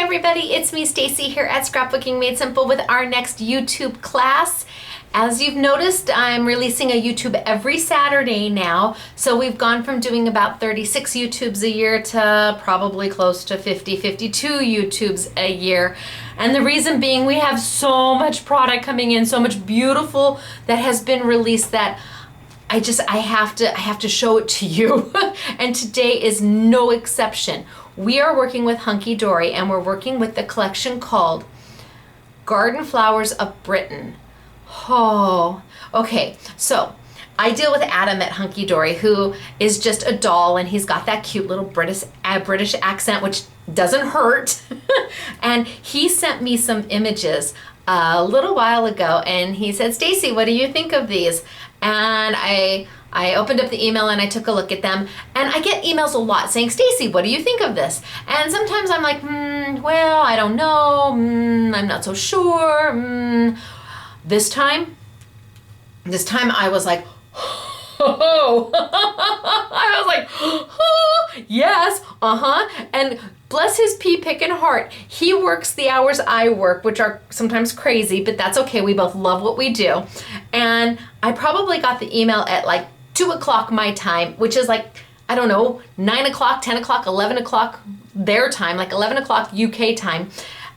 everybody, it's me Stacy here at Scrapbooking Made Simple with our next YouTube class. As you've noticed, I'm releasing a YouTube every Saturday now, so we've gone from doing about 36 YouTubes a year to probably close to 52 YouTubes a year. And the reason being, we have so much product coming in, so much beautiful that has been released that I have to show it to you. And today is no exception. We are working with Hunkydory, and we're working with the collection called Garden Flowers of Britain. Oh, okay. So I deal with Adam at Hunkydory, who is just a doll, and he's got that cute little British accent, which doesn't hurt. And he sent me some images a little while ago, and he said, "Stacy, what do you think of these?" And I opened up the email and I took a look at them, and I get emails a lot saying, "Stacy, what do you think of this?" And sometimes I'm like, well, I don't know, I'm not so sure. This time I was like, oh, I was like, oh, yes, and bless his pea-picking heart, he works the hours I work, which are sometimes crazy, but that's okay. We both love what we do. And I probably got the email at like 2 o'clock my time, which is like, I don't know, 9 o'clock, 10 o'clock, 11 o'clock their time, like 11 o'clock UK time.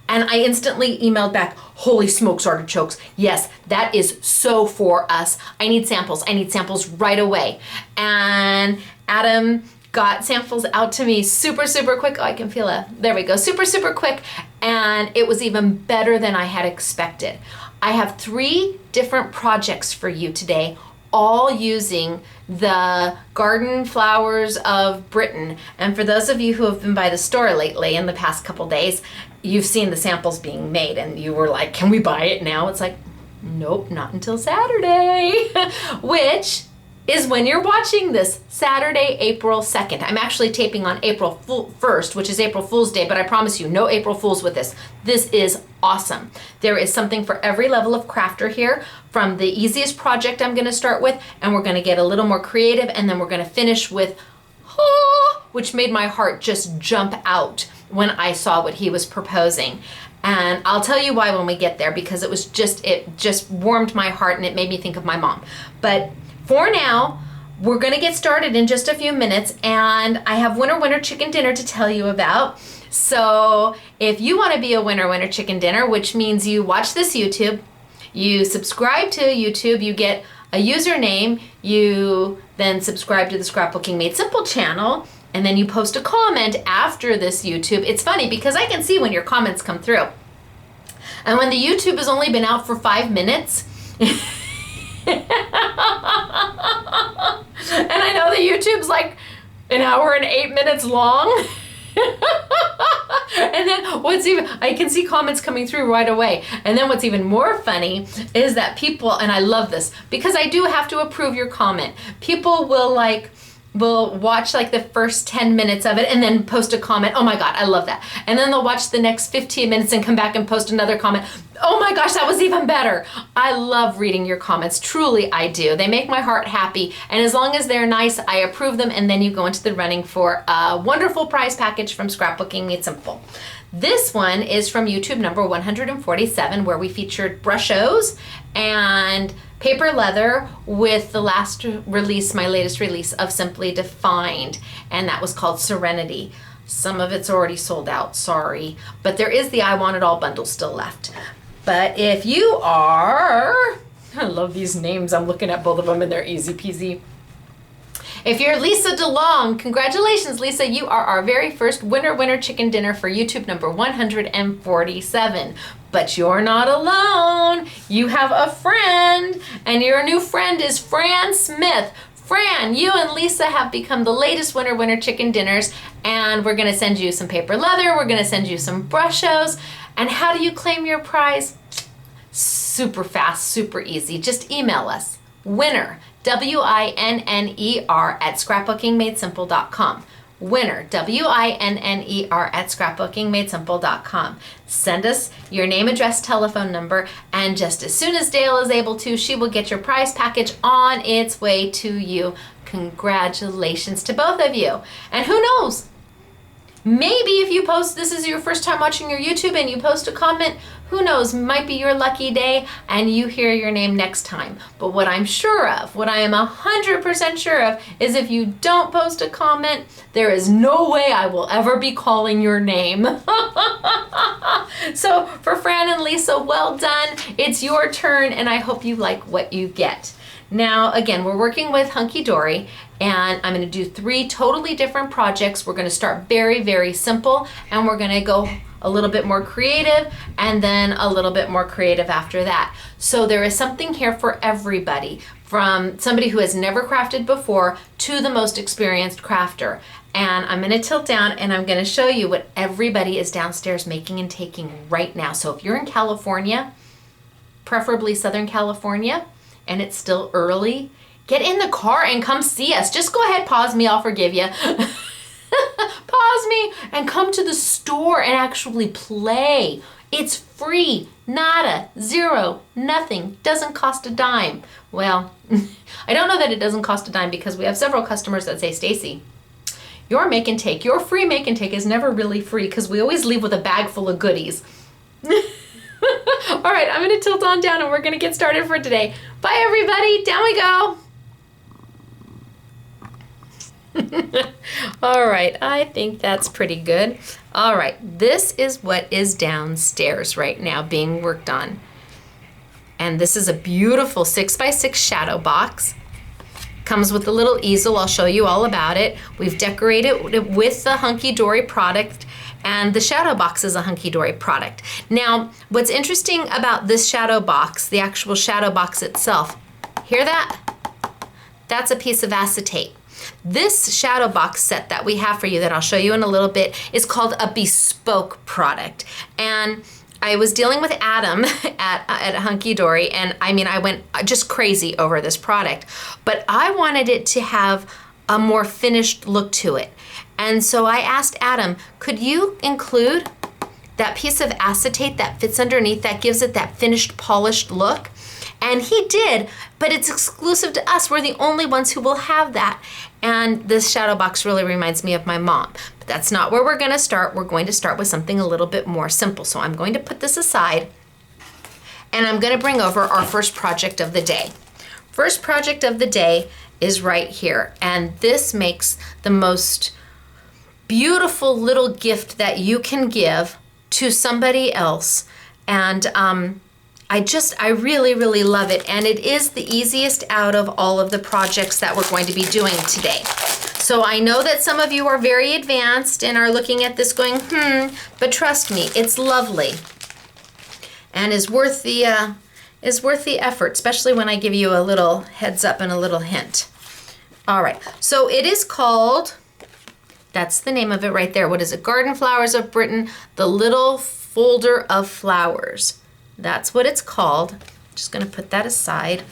And I instantly emailed back, "Holy smokes, artichokes. Yes, that is so for us. I need samples. I need samples right away." And Adam got samples out to me super, super quick. Oh, I can feel there we go. Super, super quick. And it was even better than I had expected. I have 3 different projects for you today, all using the Garden Flowers of Britain. And for those of you who have been by the store lately in the past couple days, you've seen the samples being made and you were like, "Can we buy it now?" It's like, nope, not until Saturday, which is when you're watching this, Saturday, April 2nd. I'm actually taping on April 1st, which is April Fool's Day, but I promise you, no April Fools with this. This is awesome. There is something for every level of crafter here, from the easiest project I'm gonna start with, and we're gonna get a little more creative, and then we're gonna finish with, which made my heart just jump out when I saw what he was proposing. And I'll tell you why when we get there, because it just warmed my heart and it made me think of my mom. But for now, we're gonna get started in just a few minutes, and I have winner chicken dinner to tell you about. So if you wanna be a winner chicken dinner, which means you watch this YouTube, you subscribe to YouTube, you get a username, you then subscribe to the Scrapbooking Made Simple channel, and then you post a comment after this YouTube. It's funny because I can see when your comments come through. And when the YouTube has only been out for 5 minutes, and I know the YouTube's like an hour and 8 minutes long. And then I can see comments coming through right away. And then what's even more funny is that people, and I love this because I do have to approve your comment. People will watch like the first 10 minutes of it and then post a comment. "Oh my God, I love that." And then they'll watch the next 15 minutes and come back and post another comment. "Oh my gosh, that was even better." I love reading your comments. Truly, I do. They make my heart happy. And as long as they're nice, I approve them, and then you go into the running for a wonderful prize package from Scrapbooking Made Simple. This one is from YouTube number 147, where we featured brushos and paper leather with the my latest release of Simply Defined, and that was called Serenity. Some of it's already sold out, sorry, but there is the I Want It All bundle still left. But if you are, I love these names, I'm looking at both of them and they're easy peasy. If you're Lisa DeLong, congratulations, Lisa. You are our very first winner chicken dinner for YouTube number 147. But you're not alone. You have a friend, and your new friend is Fran Smith. Fran, you and Lisa have become the latest winner chicken dinners, and we're gonna send you some paper leather, we're gonna send you some brushos. And how do you claim your prize? Super fast, super easy. Just email us, winner, WINNER at scrapbookingmadesimple.com. Winner, WINNER at scrapbookingmadesimple.com. Send us your name, address, telephone number, and just as soon as Dale is able to, she will get your prize package on its way to you. Congratulations to both of you. And who knows? Maybe if you post, this is your first time watching your YouTube and you post a comment, who knows, might be your lucky day and you hear your name next time. But what I'm sure of, what I am 100% sure of, is if you don't post a comment, there is no way I will ever be calling your name. So for Fran and Lisa, well done. It's your turn and I hope you like what you get. Now, again, we're working with Hunkydory and I'm going to do 3 totally different projects. We're going to start very, very simple and we're going to go a little bit more creative and then a little bit more creative after that. So there is something here for everybody, from somebody who has never crafted before to the most experienced crafter. And I'm going to tilt down and I'm going to show you what everybody is downstairs making and taking right now. So if you're in California, preferably Southern California, and it's still early, get in the car and come see us. Just go ahead, pause me, I'll forgive you. Pause me and come to the store and actually play. It's free, nada, zero, nothing, doesn't cost a dime. Well, I don't know that it doesn't cost a dime because we have several customers that say, Stacy, your make and take, your free make and take is never really free because we always leave with a bag full of goodies. All right, I'm gonna tilt on down and we're gonna get started for today. Bye everybody, down we go. All right, I think that's pretty good. All right, this is what is downstairs right now being worked on. And this is a beautiful 6x6 shadow box. Comes with a little easel, I'll show you all about it. We've decorated it with the Hunkydory product, and the shadow box is a Hunkydory product. Now, what's interesting about this shadow box, the actual shadow box itself, hear that? That's a piece of acetate. This shadow box set that we have for you that I'll show you in a little bit is called a bespoke product. And I was dealing with Adam at Hunkydory, and I mean, I went just crazy over this product, but I wanted it to have a more finished look to it. And so I asked Adam, could you include that piece of acetate that fits underneath that gives it that finished, polished look? And he did, but it's exclusive to us. We're the only ones who will have that. And this shadow box really reminds me of my mom. But that's not where we're gonna start. We're going to start with something a little bit more simple. So I'm going to put this aside and I'm gonna bring over our first project of the day. First project of the day is right here. And this makes the most beautiful little gift that you can give to somebody else. And I really, really love it. And it is the easiest out of all of the projects that we're going to be doing today. So I know that some of you are very advanced and are looking at this going, but trust me, it's lovely and is worth the effort, especially when I give you a little heads up and a little hint. All right, so it is called, that's the name of it right there. What is it? Garden Flowers of Britain, the Little Folder of Flowers. That's what it's called. Just gonna put that aside.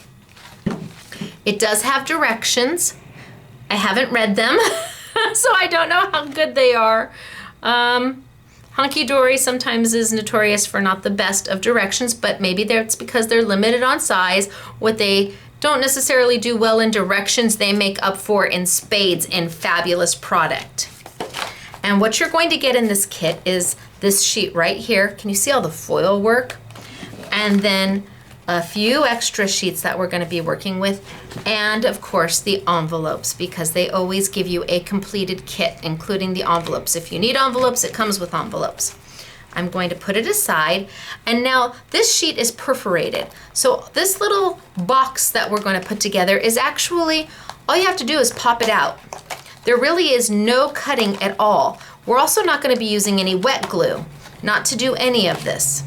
It does have directions. I haven't read them, so I don't know how good they are. Hunkydory sometimes is notorious for not the best of directions, but maybe it's because they're limited on size. What they don't necessarily do well in directions, they make up for in spades in fabulous product. And what you're going to get in this kit is this sheet right here. Can you see all the foil work? And then a few extra sheets that we're going to be working with, and of course the envelopes, because they always give you a completed kit, including the envelopes. If you need envelopes, it comes with envelopes. I'm going to put it aside, and now this sheet is perforated. So this little box that we're going to put together is actually, all you have to do is pop it out. There really is no cutting at all. We're also not going to be using any wet glue, not to do any of this.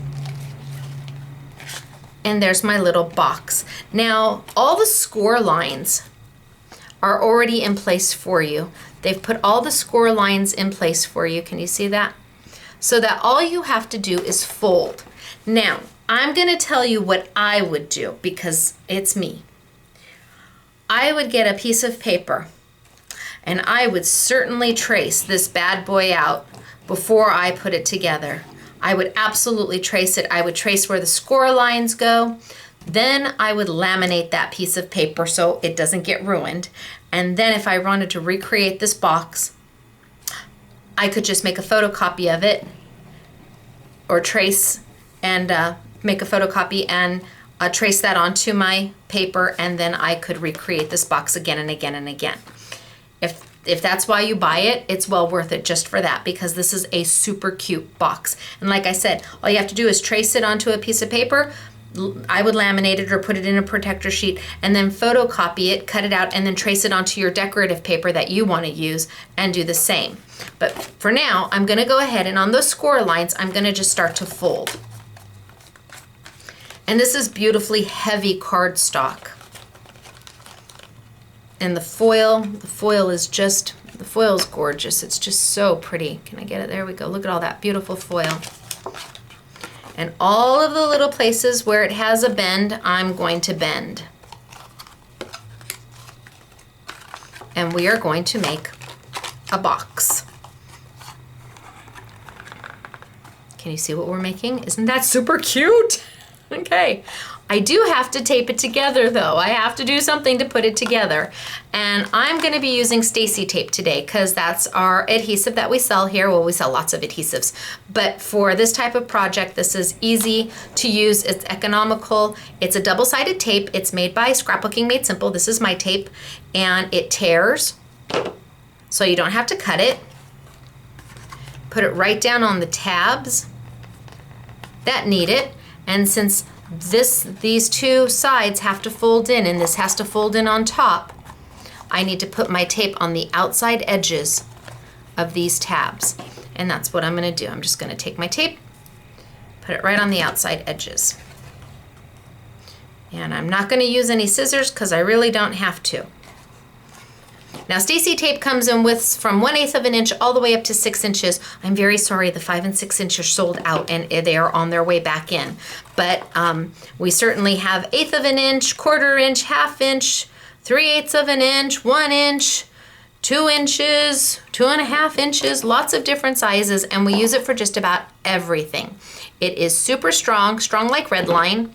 And there's my little box. Now, all the score lines are already in place for you. They've put all the score lines in place for you. Can you see that? So that all you have to do is fold. Now, I'm gonna tell you what I would do because it's me. I would get a piece of paper and I would certainly trace this bad boy out before I put it together. I would absolutely trace it. I would trace where the score lines go. Then I would laminate that piece of paper so it doesn't get ruined. And then if I wanted to recreate this box, I could just make a photocopy of it, or trace and make a photocopy and trace that onto my paper, and then I could recreate this box again and again and again. If that's why you buy it, it's well worth it just for that, because this is a super cute box. And like I said, all you have to do is trace it onto a piece of paper. I would laminate it or put it in a protector sheet, and then photocopy it, cut it out, and then trace it onto your decorative paper that you want to use and do the same. But for now, I'm going to go ahead and on those score lines, I'm going to just start to fold. And this is beautifully heavy cardstock. And the foil is gorgeous. It's just so pretty. Can I get it? There we go. Look at all that beautiful foil. And all of the little places where it has a bend, I'm going to bend. And we are going to make a box. Can you see what we're making? Isn't that super cute? Okay. I do have to tape it together though. I have to do something to put it together. And I'm gonna be using Stacy tape today because that's our adhesive that we sell here. Well, we sell lots of adhesives, but for this type of project, this is easy to use. It's economical. It's a double-sided tape. It's made by Scrapbooking Made Simple. This is my tape, and it tears, so you don't have to cut it. Put it right down on the tabs that need it. And since these two sides have to fold in and this has to fold in on top, I need to put my tape on the outside edges of these tabs. And that's what I'm gonna do. I'm just gonna take my tape, put it right on the outside edges. And I'm not gonna use any scissors because I really don't have to. Now, Stacy tape comes in widths from 1/8 of an inch all the way up to 6 inches. I'm very sorry, the 5 and 6 inch are sold out and they are on their way back in. But we certainly have 1/8 of an inch, 1/4 inch, 1/2 inch, 3/8 of an inch, 1 inch, 2 inches, 2.5 inches, lots of different sizes, and we use it for just about everything. It is super strong, strong like red line.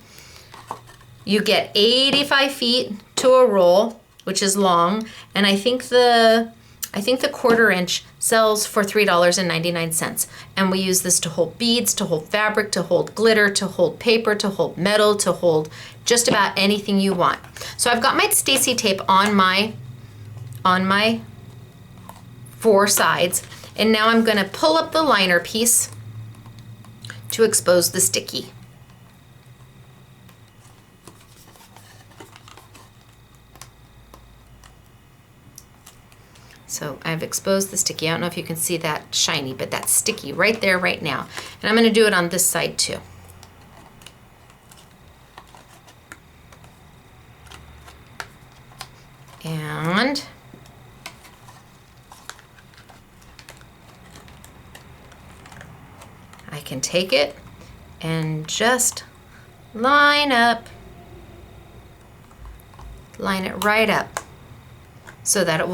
You get 85 feet to a roll, which is long, and I think the 1/4 inch sells for $3.99. And we use this to hold beads, to hold fabric, to hold glitter, to hold paper, to hold metal, to hold just about anything you want. So I've got my Stacy tape on my 4 sides, and now I'm gonna pull up the liner piece to expose the sticky. So I've exposed the sticky. I don't know if you can see that shiny, but that's sticky right there, right now. And I'm gonna do it on this side too. And I can take it and just line it right up, so that it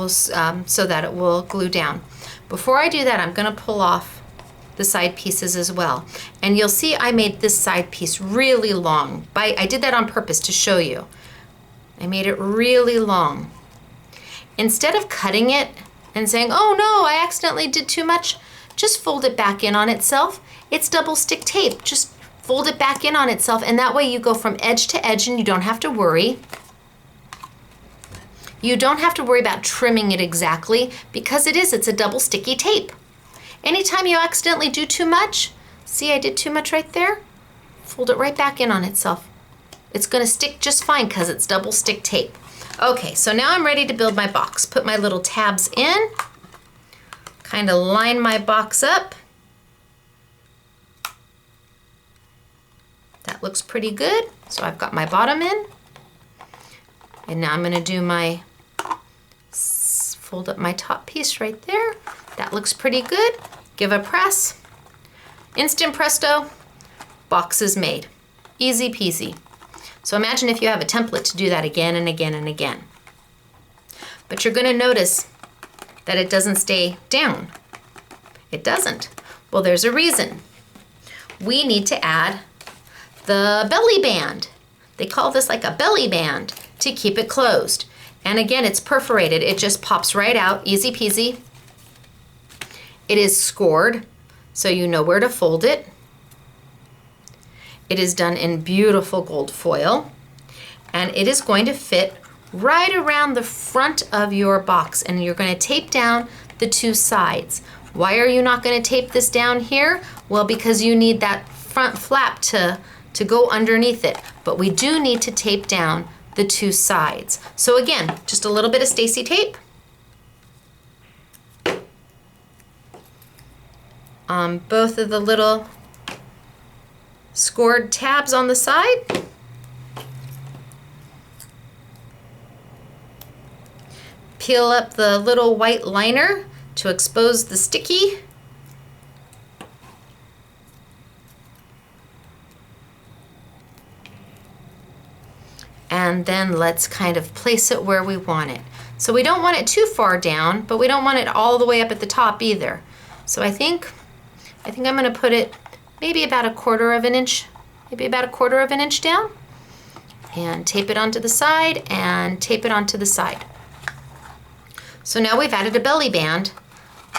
will glue down. Before I do that, I'm gonna pull off the side pieces as well. And you'll see I made this side piece really long. I did that on purpose to show you. I made it really long. Instead of cutting it and saying, oh no, I accidentally did too much, just fold it back in on itself. It's double stick tape. Just fold it back in on itself, and that way you go from edge to edge and you don't have to worry. You don't have to worry about trimming it exactly because it's a double sticky tape. Anytime you accidentally do too much, see I did too much right there? Fold it right back in on itself. It's gonna stick just fine because it's double stick tape. Okay, so now I'm ready to build my box. Put my little tabs in, kind of line my box up. That looks pretty good. So I've got my bottom in. And now I'm gonna do fold up my top piece right there. That looks pretty good. Give a press. Instant presto, box is made. Easy peasy. So imagine if you have a template to do that again and again and again. But you're gonna notice that it doesn't stay down. It doesn't. Well, there's a reason. We need to add the belly band. They call this like a belly band to keep it closed. And again, it's perforated. It just pops right out, easy peasy. It is scored, so you know where to fold it. It is done in beautiful gold foil, and it is going to fit right around the front of your box, and you're going to tape down the two sides. Why are you not going to tape this down here? Well, because you need that front flap to go underneath it, but we do need to tape down the two sides. So again, just a little bit of Stacy tape on both of the little scored tabs on the side. Peel up the little white liner to expose the sticky. And then let's kind of place it where we want it. So we don't want it too far down, but we don't want it all the way up at the top either. So I think I'm gonna put it maybe about a quarter of an inch down, and tape it onto the side and tape it onto the side. So now we've added a belly band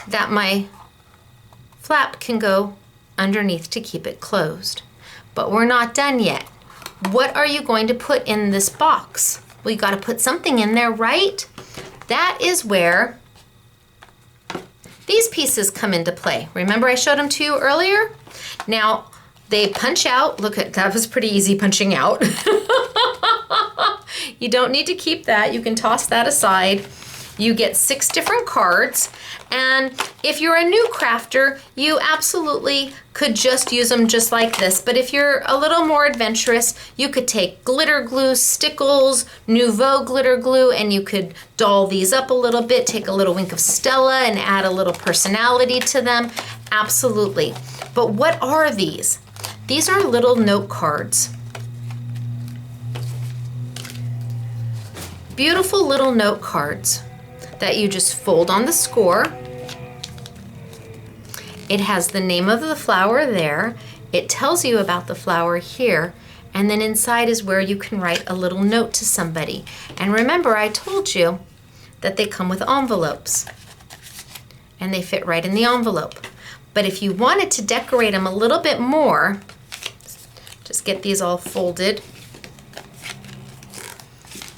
that my flap can go underneath to keep it closed. But we're not done yet. What are you going to put in this box? Well, you got to put something in there, right? That is where these pieces come into play. Remember I showed them to you earlier? Now, they punch out. Look, that was pretty easy punching out. You don't need to keep that. You can toss that aside. You get 6 different cards, and if you're a new crafter, you absolutely could just use them just like this. But if you're a little more adventurous, you could take glitter glue, Stickles, Nouveau glitter glue, and you could doll these up a little bit, take a little wink of Stella and add a little personality to them. Absolutely. But what are these? These are little note cards. Beautiful little note cards that you just fold on the score. It has the name of the flower there. It tells you about the flower here. And then inside is where you can write a little note to somebody. And remember, I told you that they come with envelopes. And they fit right in the envelope. But if you wanted to decorate them a little bit more, just get these all folded.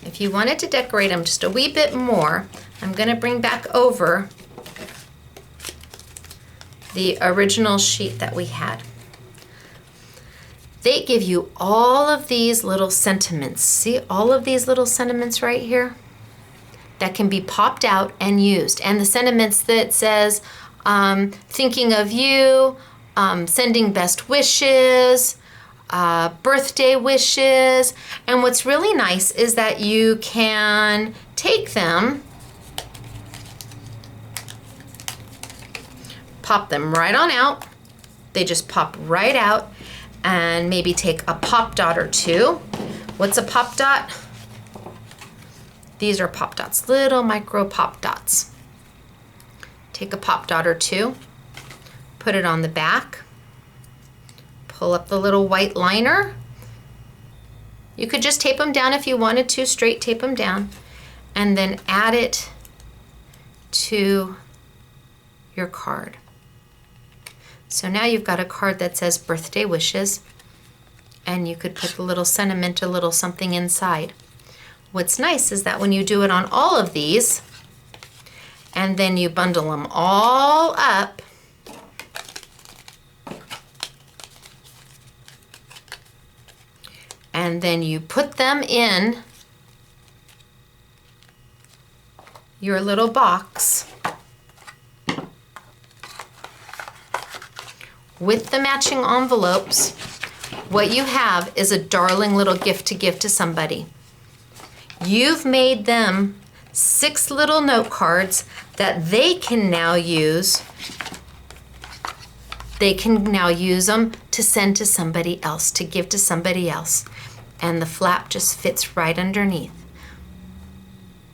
If you wanted to decorate them just a wee bit more, I'm going to bring back over the original sheet that we had. They give you all of these little sentiments. See all of these little sentiments right here? That can be popped out and used. And the sentiments that says, thinking of you, sending best wishes, birthday wishes. And what's really nice is that you can take them, pop them right on out. They just pop right out, and maybe take a pop dot or two. What's a pop dot? These are pop dots, little micro pop dots. Take a pop dot or two, put it on the back, pull up the little white liner. You could just tape them down if you wanted to, straight tape them down, and then add it to your card. So now you've got a card that says birthday wishes, and you could put the little sentiment, a little something inside. What's nice is that when you do it on all of these, and then you bundle them all up, and then you put them in your little box with the matching envelopes, what you have is a darling little gift to give to somebody. You've made them 6 little note cards that they can now use. They can now use them to send to somebody else, to give to somebody else. And the flap just fits right underneath.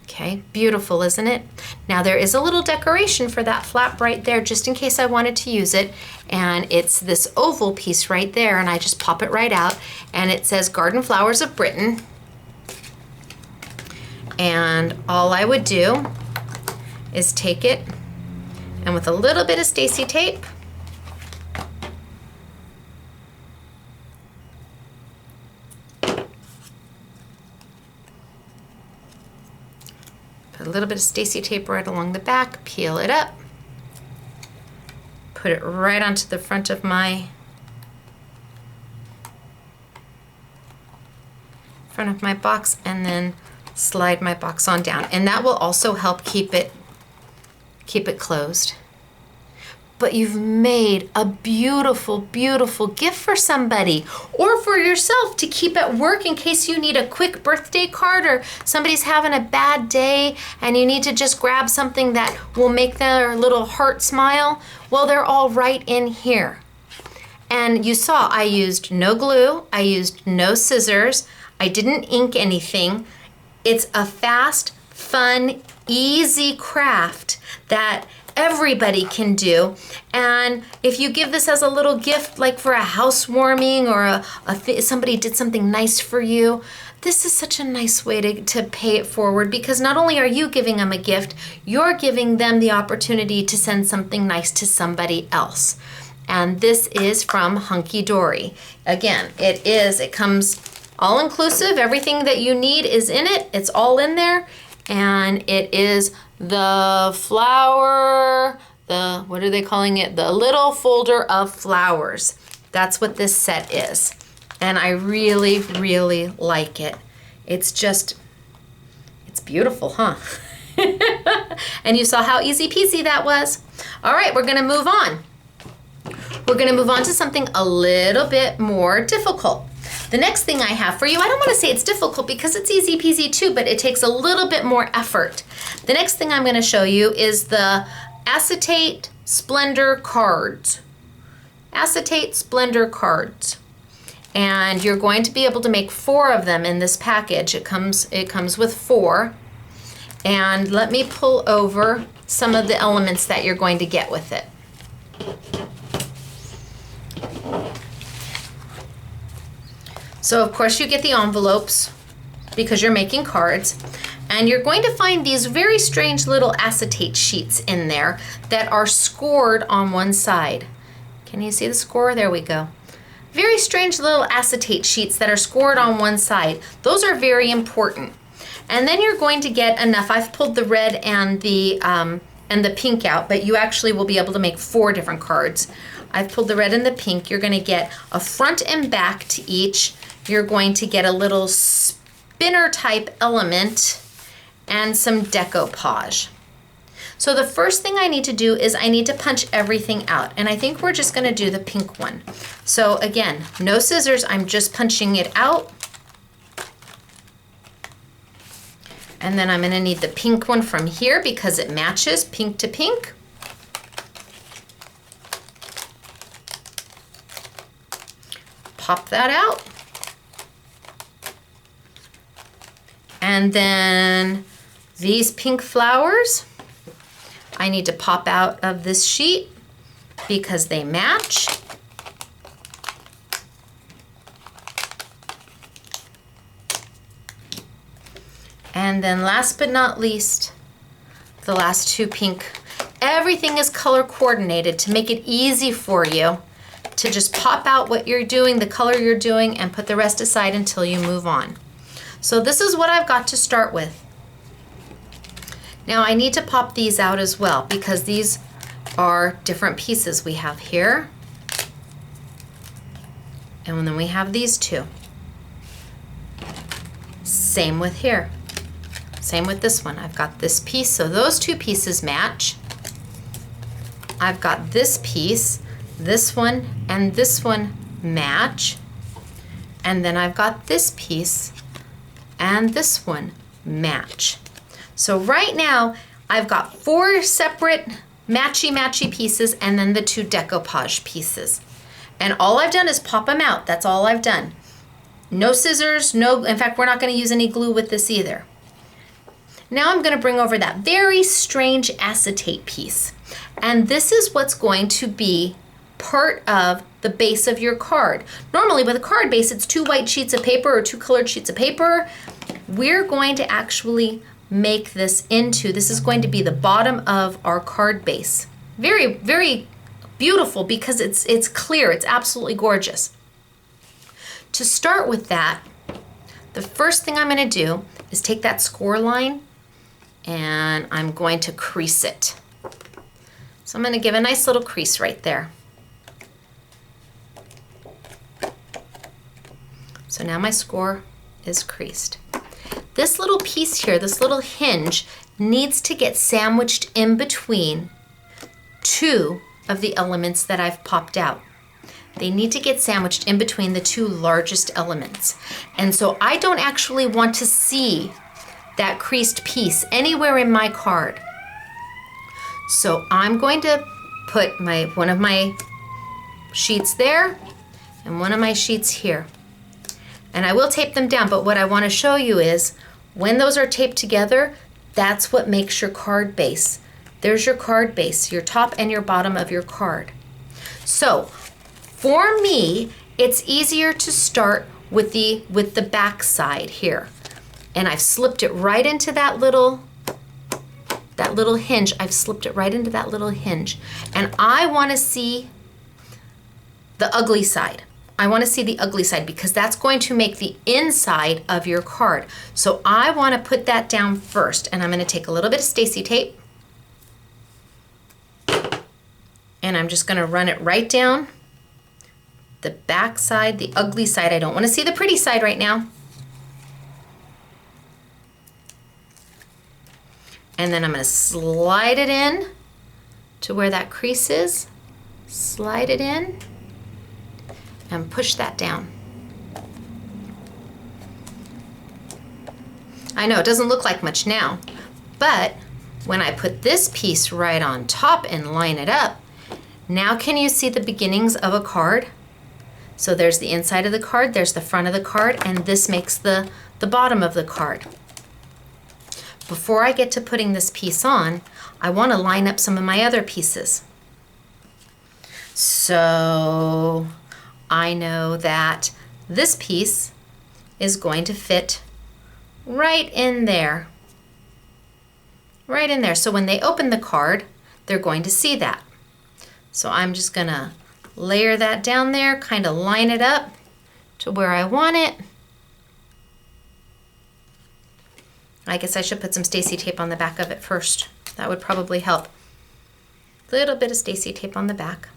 Okay, beautiful, isn't it? Now there is a little decoration for that flap right there, just in case I wanted to use it. And it's this oval piece right there, and I just pop it right out. And it says Garden Flowers of Britain. And all I would do is take it And with a little bit of Stacy tape, put a little bit of Stacy tape right along the back, peel it up, put it right onto the front of my box, and then slide my box on down. And that will also help keep it closed. But you've made a beautiful, beautiful gift for somebody or for yourself to keep at work in case you need a quick birthday card or somebody's having a bad day and you need to just grab something that will make their little heart smile. Well, they're all right in here. And you saw I used no glue, I used no scissors, I didn't ink anything. It's a fast, fun, easy craft that everybody can do. And if you give this as a little gift, like for a housewarming or somebody did something nice for you, this is such a nice way to pay it forward, because not only are you giving them a gift, you're giving them the opportunity to send something nice to somebody else. And this is from Hunkydory. Again, it comes all inclusive. Everything that you need is in it. It's all in there. And it is the flower, what are they calling it? The little folder of flowers. That's what this set is. And I really, really like it. It's beautiful, huh? And you saw how easy peasy that was. All right, we're gonna move on. We're gonna move on to something a little bit more difficult. The next thing I have for you, I don't want to say it's difficult because it's easy peasy too, but it takes a little bit more effort. The next thing I'm going to show you is the Acetate Splendor cards. Acetate Splendor cards. And you're going to be able to make 4 of them in this package. It comes with 4. And let me pull over some of the elements that you're going to get with it. So of course you get the envelopes because you're making cards, and you're going to find these very strange little acetate sheets in there that are scored on one side. Can you see the score? There we go. Very strange little acetate sheets that are scored on one side. Those are very important. And then you're going to get enough. I've pulled the red and the pink out, but you actually will be able to make 4 different cards. I've pulled the red and the pink. You're going to get a front and back to each. You're going to get a little spinner type element and some decoupage. So the first thing I need to do is I need to punch everything out, and I think we're just going to do the pink one. So again, no scissors, I'm just punching it out. And then I'm going to need the pink one from here because it matches pink to pink. Pop that out. And then these pink flowers, I need to pop out of this sheet because they match. And then last but not least, the last 2 pink. Everything is color coordinated to make it easy for you to just pop out what you're doing, the color you're doing, and put the rest aside until you move on. So this is what I've got to start with. Now I need to pop these out as well because these are different pieces. We have here, and then we have these 2. Same with here. Same with this one. I've got this piece, so those 2 pieces match. I've got this piece, this one, and this one match. And then I've got this piece and this one match. So right now I've got 4 separate matchy pieces and then the 2 decoupage pieces. And all I've done is pop them out. That's all I've done. No scissors, in fact, we're not going to use any glue with this either. Now I'm going to bring over that very strange acetate piece. And this is what's going to be part of the base of your card. Normally with a card base, it's 2 white sheets of paper or 2 colored sheets of paper. We're going to actually make this is going to be the bottom of our card base. very, very beautiful because it's clear. It's absolutely gorgeous. To start with that, the first thing I'm going to do is take that score line and I'm going to crease it. So I'm going to give a nice little crease right there. So now my score is creased. This little piece here, this little hinge, needs to get sandwiched in between two of the elements that I've popped out. They need to get sandwiched in between the two largest elements. And so I don't actually want to see that creased piece anywhere in my card. So I'm going to put one of my sheets there and one of my sheets here. And I will tape them down, but what I want to show you is when those are taped together, that's what makes your card base. There's your card base, your top and your bottom of your card. So for me, it's easier to start with the back side here. And I've slipped it right into that little hinge. I've slipped it right into that little hinge. And I want to see the ugly side. I want to see the ugly side because that's going to make the inside of your card. So I want to put that down first, and I'm going to take a little bit of Stacey tape and I'm just going to run it right down the back side, the ugly side. I don't want to see the pretty side right now. And then I'm going to slide it in to where that crease is. Slide it in and push that down. I know it doesn't look like much now, but when I put this piece right on top and line it up, now can you see the beginnings of a card? So there's the inside of the card, there's the front of the card, and this makes the bottom of the card. Before I get to putting this piece on, I want to line up some of my other pieces. So I know that this piece is going to fit right in there. Right in there. So when they open the card, they're going to see that. So I'm just going to layer that down there, kind of line it up to where I want it. I guess I should put some Stacey tape on the back of it first. That would probably help. A little bit of Stacey tape on the back.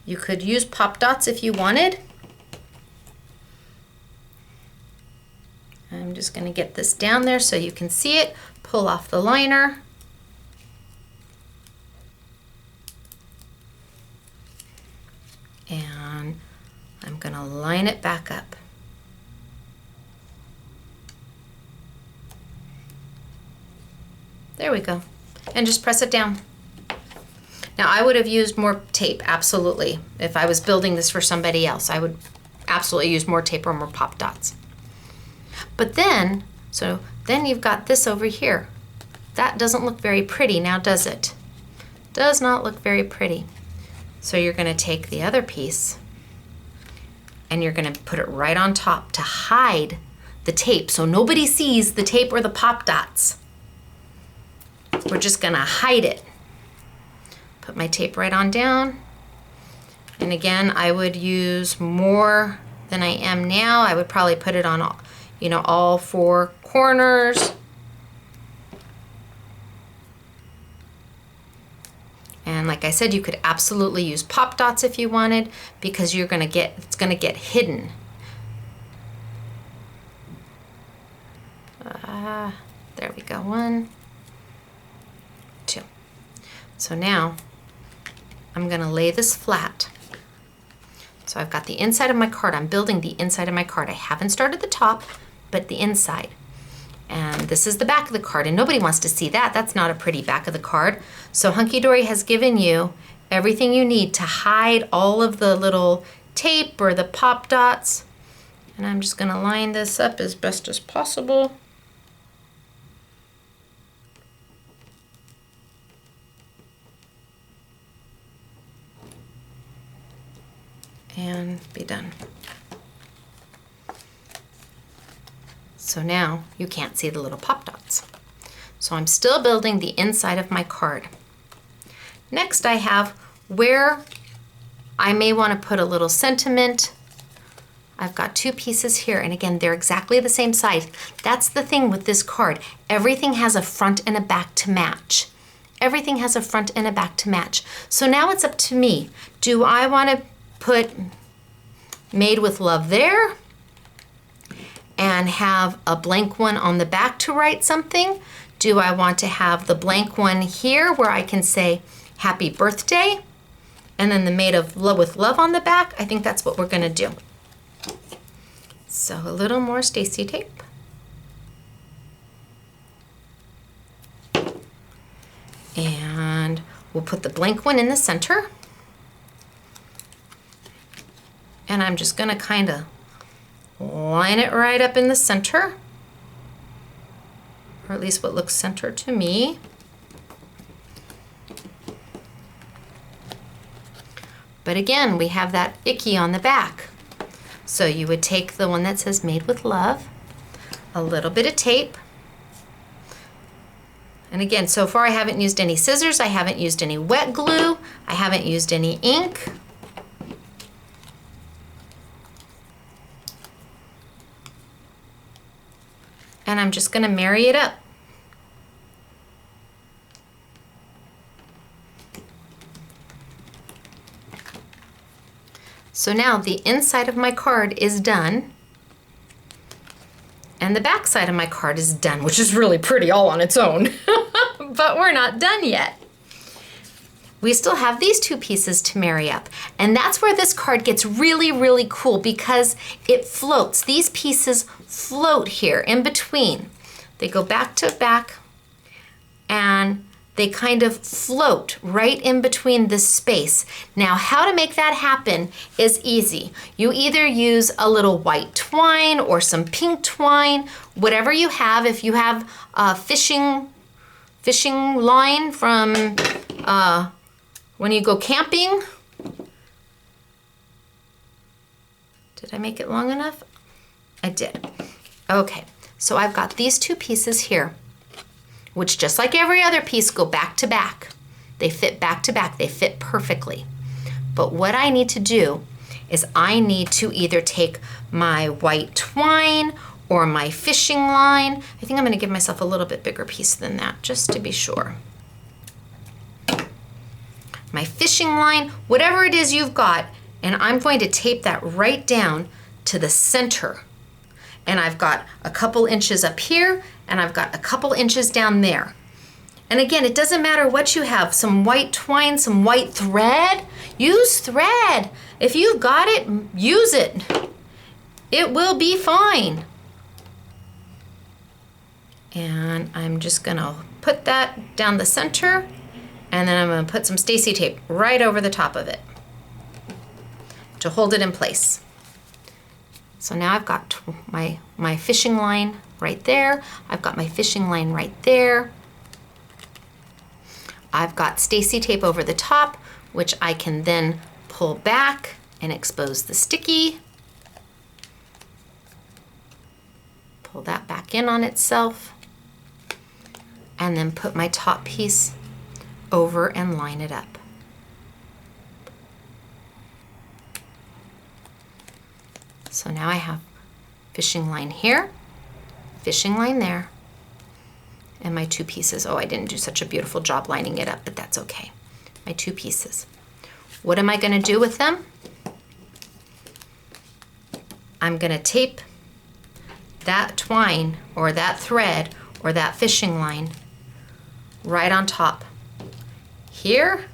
You could use pop dots if you wanted. I'm just going to get this down there so you can see it. Pull off the liner. And I'm going to line it back up. There we go. And just press it down. Now I would have used more tape, absolutely. If I was building this for somebody else, I would absolutely use more tape or more pop dots. But then, then you've got this over here. That doesn't look very pretty now, does it? Does not look very pretty. So you're going to take the other piece and you're going to put it right on top to hide the tape so nobody sees the tape or the pop dots. We're just going to hide it. Put my tape right on down. And again, I would use more than I am now. I would probably put it on all, all four corners. And like I said, you could absolutely use pop dots if you wanted because it's going to get hidden. There we go. 1, 2. So now I'm going to lay this flat. So I've got the inside of my card. I'm building the inside of my card. I haven't started the top, but the inside. And this is the back of the card, and nobody wants to see that. That's not a pretty back of the card. So Hunkydory has given you everything you need to hide all of the little tape or the pop dots. And I'm just going to line this up as best as possible. And be done. So So now you can't see the little pop dots. So I'm still building the inside of my card. Next I have where I may want to put a little sentiment. I've got 2 pieces here, and again, they're exactly the same size. That's the thing with this card. Everything has a front and a back to match. Everything has a front and a back to match. So now it's up to me. Do I want to put Made with Love there and have a blank one on the back to write something? Do I want to have the blank one here where I can say happy birthday and then the Made of Love with Love on the back? I think that's what we're going to do. So a little more Stacy tape. And we'll put the blank one in the center. And I'm just going to kind of line it right up in the center, or at least what looks centered to me. But again, we have that icky on the back. So you would take the one that says Made with Love, a little bit of tape, and again, so far I haven't used any scissors, I haven't used any wet glue, I haven't used any ink. And I'm just going to marry it up. So now the inside of my card is done, and the back side of my card is done, which is really pretty all on its own. But we're not done yet. We still have these 2 pieces to marry up, and that's where this card gets really, really cool because it floats. These pieces float here in between. They go back to back, and they kind of float right in between this space. Now, how to make that happen is easy. You either use a little white twine or some pink twine, whatever you have. If you have a fishing line from when you go camping. Did I make it long enough? I did. Okay, so I've got these 2 pieces here, which just like every other piece go back to back. They fit back to back, they fit perfectly. But what I need to do is I need to either take my white twine or my fishing line. I think I'm gonna give myself a little bit bigger piece than that, just to be sure. My fishing line, whatever it is you've got, and I'm going to tape that right down to the center. And I've got a couple inches up here, and I've got a couple inches down there. And again, it doesn't matter what you have, some white twine, some white thread, use thread. If you've got it, use it. It will be fine. And I'm just gonna put that down the center, and then I'm gonna put some Stacy tape right over the top of it to hold it in place. So now I've got my fishing line right there. I've got my fishing line right there. I've got Stacy tape over the top, which I can then pull back and expose the sticky. Pull that back in on itself, and then put my top piece over and line it up. So now I have fishing line here, fishing line there, and my 2 pieces. Oh, I didn't do such a beautiful job lining it up, but that's okay. My 2 pieces. What am I going to do with them? I'm going to tape that twine or that thread or that fishing line right on top. Here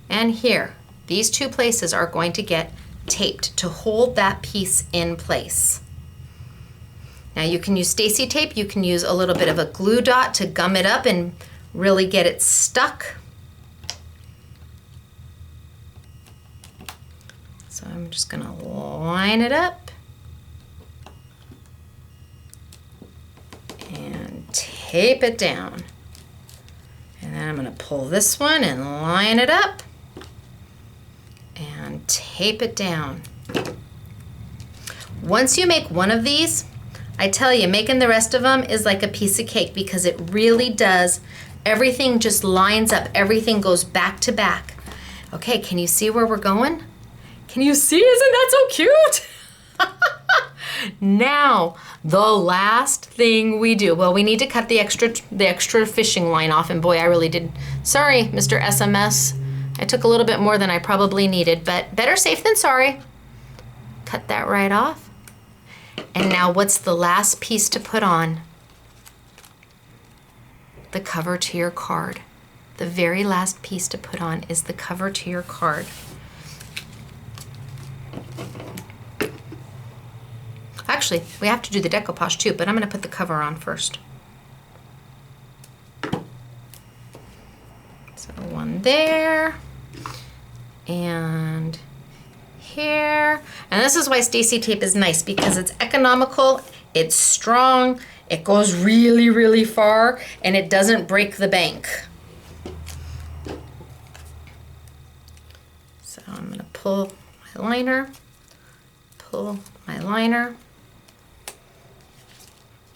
and here. These 2 places are going to get taped to hold that piece in place. Now you can use Stacy tape, you can use a little bit of a glue dot to gum it up and really get it stuck. So I'm just gonna line it up and tape it down. And then I'm gonna pull this one and line it up and tape it down. Once you make one of these, I tell you, making the rest of them is like a piece of cake because it really does. Everything just lines up. Everything goes back to back. Okay, can you see where we're going? Can you see? Isn't that so cute? Now, the last thing we do, well, we need to cut the extra fishing line off, and boy, I really did. Sorry, Mr. SMS. I took a little bit more than I probably needed, but better safe than sorry. Cut that right off. And now what's the last piece to put on? The cover to your card. The very last piece to put on is the cover to your card. Actually, we have to do the decoupage too, but I'm going to put the cover on first. So one there, and here. And this is why Stacy tape is nice, because it's economical, it's strong, it goes really, really far, and it doesn't break the bank. So I'm going to pull my liner,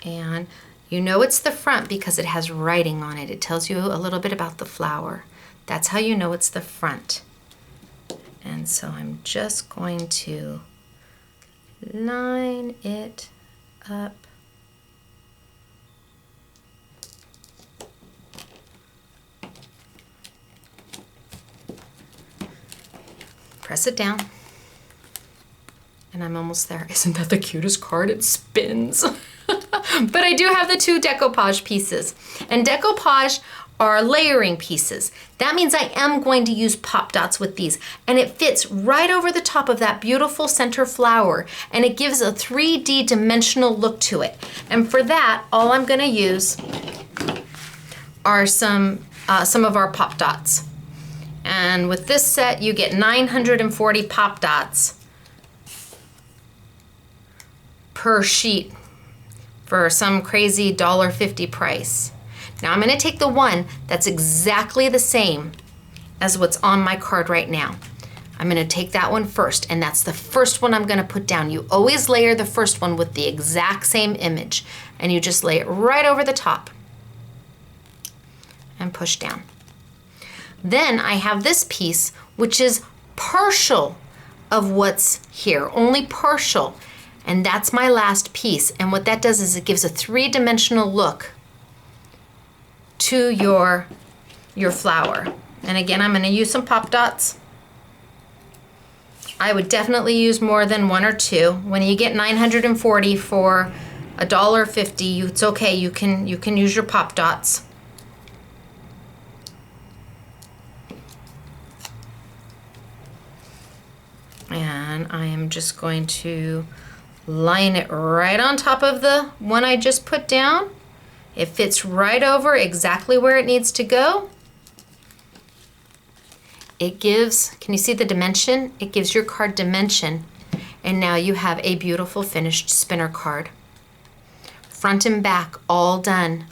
and you know it's the front because it has writing on it. It tells you a little bit about the flower. That's how you know it's the front. And so I'm just going to line it up. Press it down. And I'm almost there. Isn't that the cutest card? It spins. But I do have the 2 decoupage pieces. And decoupage are layering pieces. That means I am going to use pop dots with these. And it fits right over the top of that beautiful center flower. And it gives a 3D dimensional look to it. And for that, all I'm going to use are some of our pop dots. And with this set, you get 940 pop dots per sheet for some crazy $1.50 price. Now I'm going to take the one that's exactly the same as what's on my card right now. I'm going to take that one first, and that's the first one I'm going to put down. You always layer the first one with the exact same image, and you just lay it right over the top and push down. Then I have this piece, which is partial of what's here, only partial. And that's my last piece. And what that does is it gives a 3-dimensional look to your flower. And again, I'm going to use some pop dots. I would definitely use more than 1 or 2. When you get 940 for $1.50, it's okay. You can use your pop dots. And I am just going to line it right on top of the one I just put down. It fits right over exactly where it needs to go. It gives, can you see the dimension? It gives your card dimension. And now you have a beautiful finished spinner card. Front and back, all done.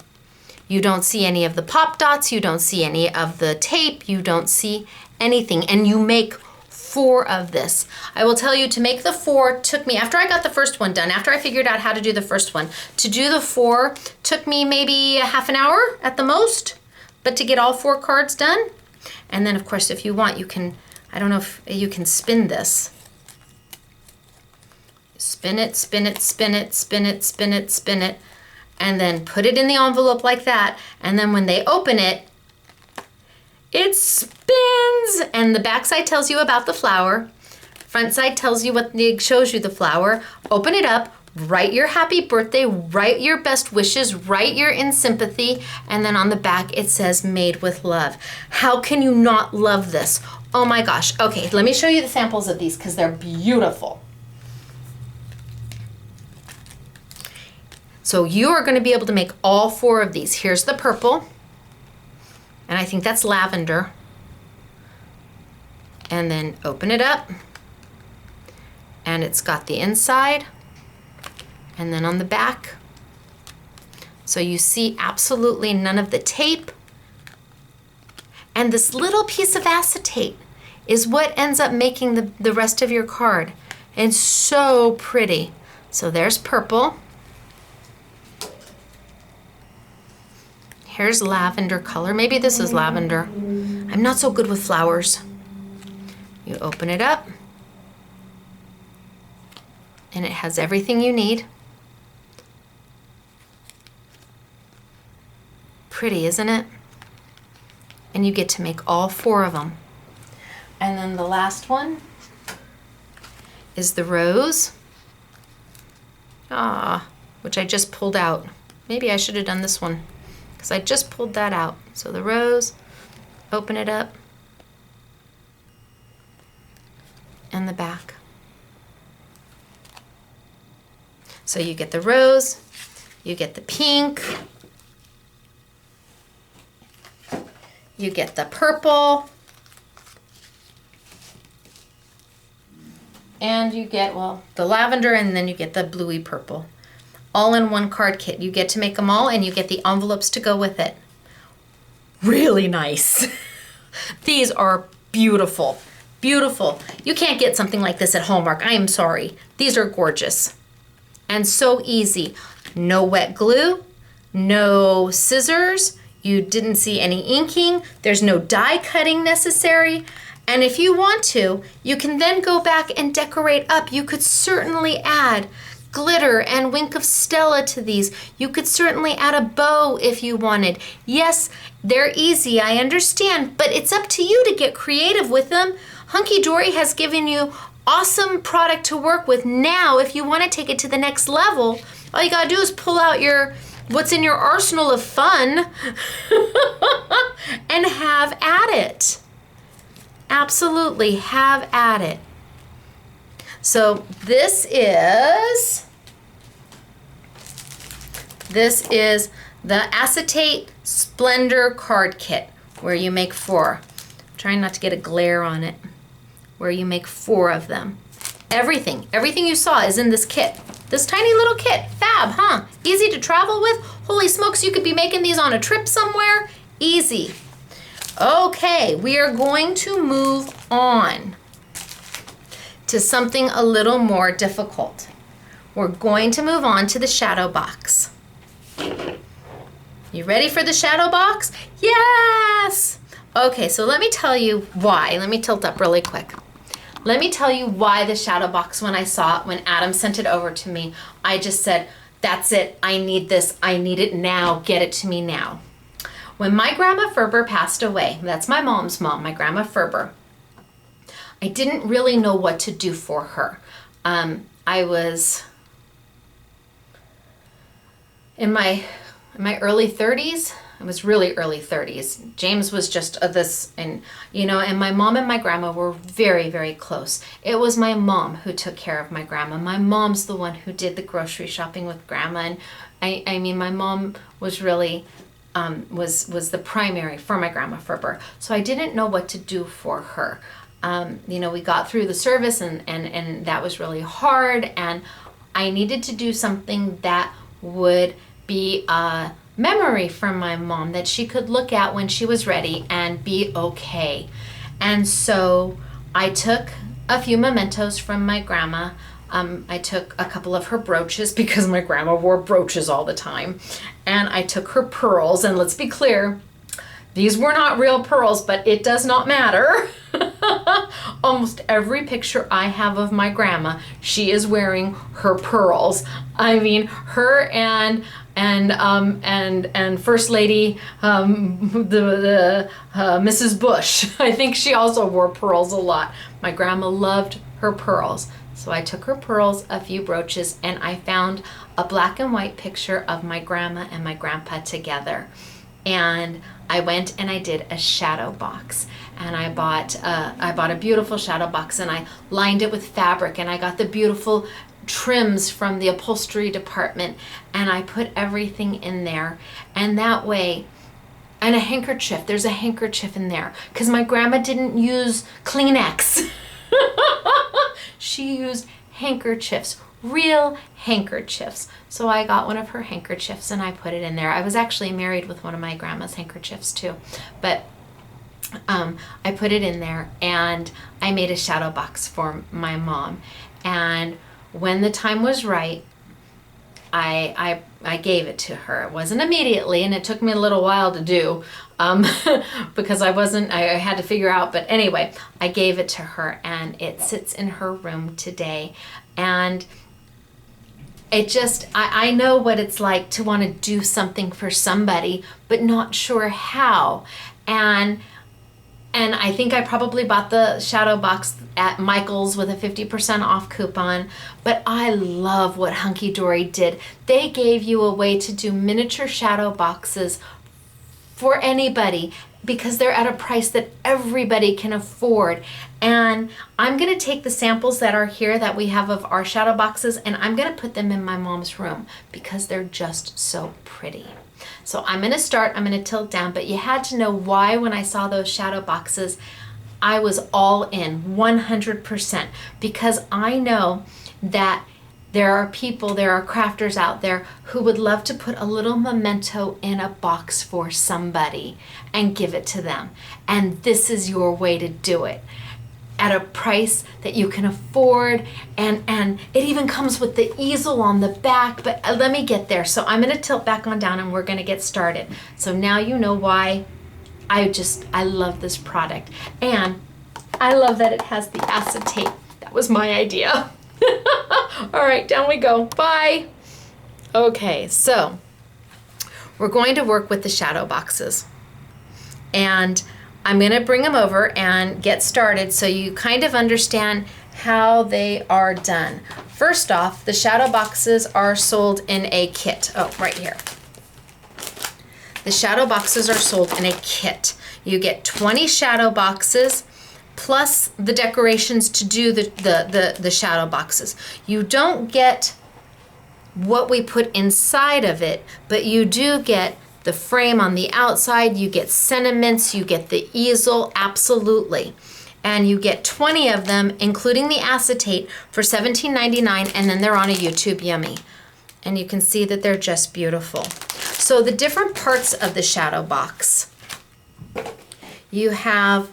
You don't see any of the pop dots, you don't see any of the tape, you don't see anything. And you make 4 of this. I will tell you, to make the 4 took me, after I got the first one done, after I figured out how to do the first one, to do the 4 took me maybe a half an hour at the most, but to get all 4 cards done. And then of course, if you want, you can, I don't know if you can spin this. Spin it, spin it, spin it, spin it, spin it, spin it, and then put it in the envelope like that. And then when they open it, it spins, and the back side tells you about the flower. Front side tells you shows you the flower. Open it up, write your happy birthday, write your best wishes, write your in sympathy, and then on the back it says made with love. How can you not love this? Oh my gosh. Okay, let me show you the samples of these because they're beautiful. So you are going to be able to make all 4 of these. Here's the purple. And I think that's lavender. And then open it up. And it's got the inside. And then on the back. So you see absolutely none of the tape. And this little piece of acetate is what ends up making the rest of your card. And so pretty. So there's purple. Here's lavender color. Maybe this is lavender. I'm not so good with flowers. You open it up, and it has everything you need. Pretty, isn't it? And you get to make all 4 of them. And then the last one is the rose. Which I just pulled out. Maybe I should have done this one because I just pulled that out. So the rose, open it up, and the back. So you get the rose, you get the pink, you get the purple, and you get, well, the lavender, and then you get the bluey purple. All in one card kit. You get to make them all, and you get the envelopes to go with it. Really nice. These are beautiful. Beautiful. You can't get something like this at Hallmark. I am sorry. These are gorgeous. And so easy. No wet glue, no scissors. You didn't see any inking. There's no die cutting necessary. And if you want to, you can then go back and decorate up. You could certainly add glitter and wink of Stella to these. You could certainly add a bow if you wanted. Yes, they're easy, I understand, but it's up to you to get creative with them. Hunkydory has given you awesome product to work with. Now, if you want to take it to the next level, all you gotta do is pull out what's in your arsenal of fun and have at it. Absolutely, have at it. So this is the Acetate Splendor card kit where you make 4. I'm trying not to get a glare on it. Where you make 4 of them. Everything you saw is in this kit. This tiny little kit. Fab, huh? Easy to travel with. Holy smokes, you could be making these on a trip somewhere. Easy. Okay, we are going to move on to something a little more difficult. We're going to move on to the shadow box. You ready for the shadow box? Yes! Okay, so let me tell you why. Let me tilt up really quick. Let me tell you why the shadow box, when I saw it, when Adam sent it over to me, I just said, that's it, I need this, I need it now, get it to me now. When my Grandma Ferber passed away, that's my mom's mom, my Grandma Ferber, I didn't really know what to do for her. I was in my early 30s. I was really early 30s. James was just this, and my mom and my grandma were very, very close. It was my mom who took care of my grandma. My mom's the one who did the grocery shopping with grandma, and I mean, my mom was really was the primary for my Grandma Ferber. So I didn't know what to do for her. We got through the service, and that was really hard, and I needed to do something that would be a memory from my mom that she could look at when she was ready and be okay. And so I took a few mementos from my grandma. I took a couple of her brooches because my grandma wore brooches all the time. And I took her pearls, and let's be clear, these were not real pearls, but it does not matter. Almost every picture I have of my grandma, she is wearing her pearls. I mean, her and First Lady, Mrs. Bush. I think she also wore pearls a lot. My grandma loved her pearls. So I took her pearls, a few brooches, and I found a black and white picture of my grandma and my grandpa together. And I went and I did a shadow box, and I bought a beautiful shadow box, and I lined it with fabric, and I got the beautiful trims from the upholstery department, and I put everything in there. And that way, and a handkerchief, there's a handkerchief in there, because my grandma didn't use Kleenex. She used handkerchiefs, real handkerchiefs. So I got one of her handkerchiefs and I put it in there. I was actually married with one of my grandma's handkerchiefs too. But I put it in there, and I made a shadow box for my mom. And when the time was right, I gave it to her. It wasn't immediately, and it took me a little while to do because I had to figure out. But anyway, I gave it to her, and it sits in her room today. And it just, I know what it's like to want to do something for somebody, but not sure how. And I think I probably bought the shadow box at Michael's with a 50% off coupon, but I love what Hunkydory did. They gave you a way to do miniature shadow boxes for anybody because they're at a price that everybody can afford. And I'm gonna take the samples that are here that we have of our shadow boxes, and I'm gonna put them in my mom's room because they're just so pretty. So I'm gonna tilt down, but you had to know why when I saw those shadow boxes, I was all in 100%, because I know that there are crafters out there who would love to put a little memento in a box for somebody and give it to them. And this is your way to do it at a price that you can afford. And it even comes with the easel on the back, but let me get there. So I'm gonna tilt back on down and we're gonna get started. So now you know why I love this product. And I love that it has the acetate. That was my idea. All right, down we go. Bye. Okay, so we're going to work with the shadow boxes. And I'm going to bring them over and get started so you kind of understand how they are done. First off, the shadow boxes are sold in a kit. Oh, right here. The shadow boxes are sold in a kit. You get 20 shadow boxes plus the decorations to do the shadow boxes. You don't get what we put inside of it, but you do get the frame on the outside, you get sentiments, you get the easel, absolutely. And you get 20 of them, including the acetate, for $17.99, and then they're on a YouTube Yummy. And you can see that they're just beautiful. So the different parts of the shadow box. You have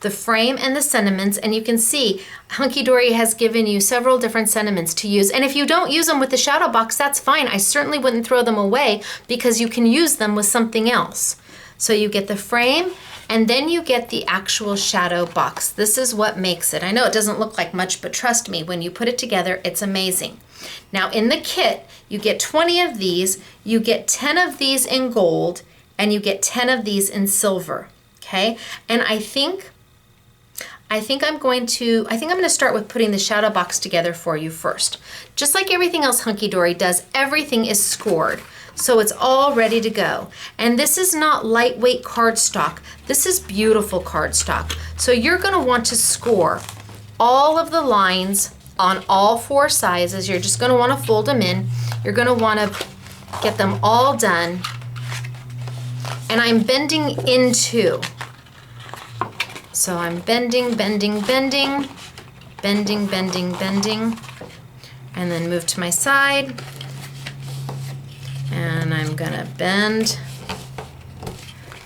the frame and the sentiments, and you can see Hunkydory has given you several different sentiments to use. And if you don't use them with the shadow box, that's fine. I certainly wouldn't throw them away because you can use them with something else. So you get the frame, and then you get the actual shadow box. This is what makes it. I know it doesn't look like much, but trust me, when you put it together, it's amazing. Now in the kit, you get 20 of these, you get 10 of these in gold, and you get 10 of these in silver, okay? And I think I'm going to start with putting the shadow box together for you first. Just like everything else Hunkydory does, everything is scored. So it's all ready to go. And this is not lightweight cardstock. This is beautiful cardstock. So you're gonna want to score all of the lines on all 4 sizes. You're just gonna wanna fold them in. You're gonna wanna get them all done. And I'm bending into. So I'm bending, bending, bending, bending, bending, bending, and then move to my side. And I'm gonna bend,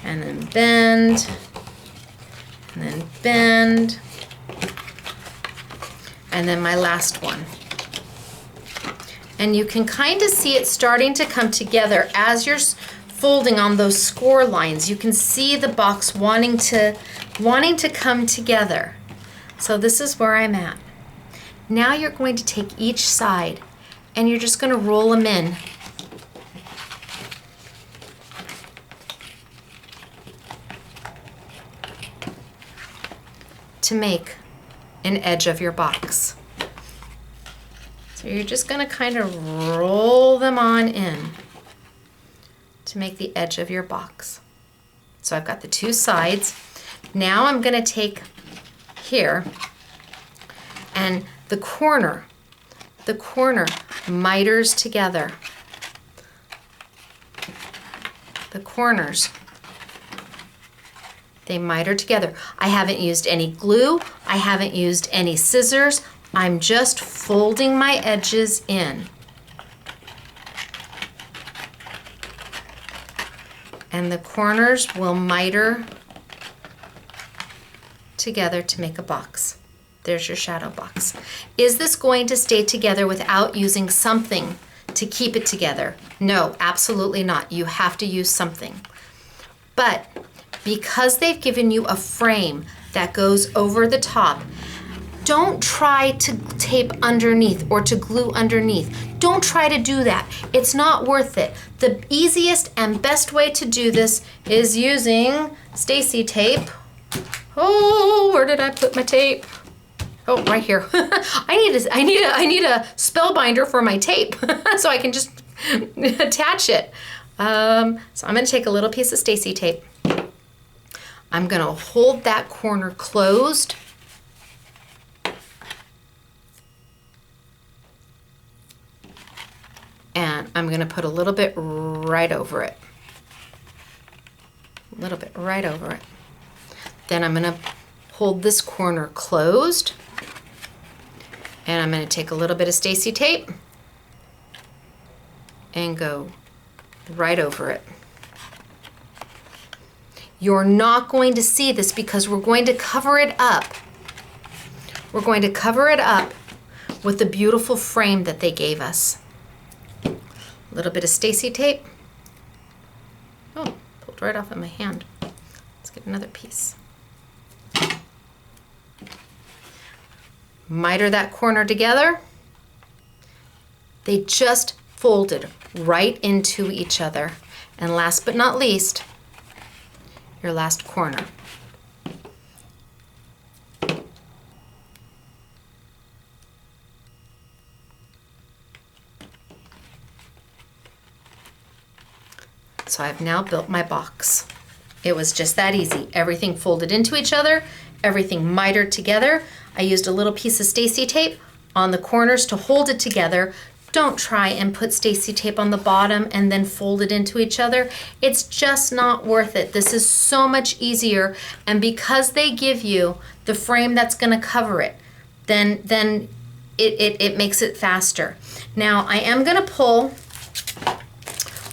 and then bend, and then bend, and then my last one. And you can kind of see it starting to come together as you're folding on those score lines. You can see the box wanting to come together. So this is where I'm at. Now you're going to take each side and you're just going to roll them in. To make an edge of your box. So you're just going to kind of roll them on in to make the edge of your box. So I've got the 2 sides. Now I'm going to take here and the corner miters together. The corners, they miter together. I haven't used any glue. I haven't used any scissors. I'm just folding my edges in. And the corners will miter together to make a box. There's your shadow box. Is this going to stay together without using something to keep it together? No, absolutely not. You have to use something. But because they've given you a frame that goes over the top, don't try to tape underneath or to glue underneath. Don't try to do that. It's not worth it. The easiest and best way to do this is using Stacy tape. Oh, where did I put my tape? Oh, right here. I need a spell binder for my tape so I can just attach it. So I'm gonna take a little piece of Stacy tape. I'm gonna hold that corner closed. And I'm gonna put a little bit right over it. A little bit right over it. Then I'm gonna hold this corner closed. And I'm gonna take a little bit of Stacy tape and go right over it. You're not going to see this because we're going to cover it up. We're going to cover it up with the beautiful frame that they gave us. A little bit of Stacy tape. Oh, pulled right off of my hand. Let's get another piece. Miter that corner together. They just folded right into each other. And last but not least, your last corner. So I've now built my box. It was just that easy. Everything folded into each other, everything mitered together. I used a little piece of Stacy tape on the corners to hold it together. Don't try and put Stacy tape on the bottom and then fold it into each other. It's just not worth it. This is so much easier, and because they give you the frame that's gonna cover it, then it makes it faster. Now I am gonna pull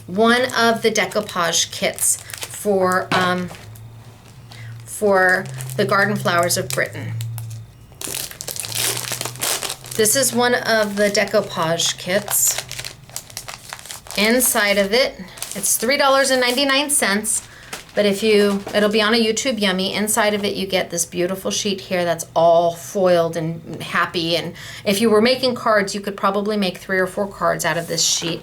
one of the decoupage kits for the Garden Flowers of Britain. This is one of the decoupage kits. Inside of it, it's $3.99, but it'll be on a YouTube Yummy. Inside of it, you get this beautiful sheet here that's all foiled and happy. And if you were making cards, you could probably make 3 or 4 cards out of this sheet.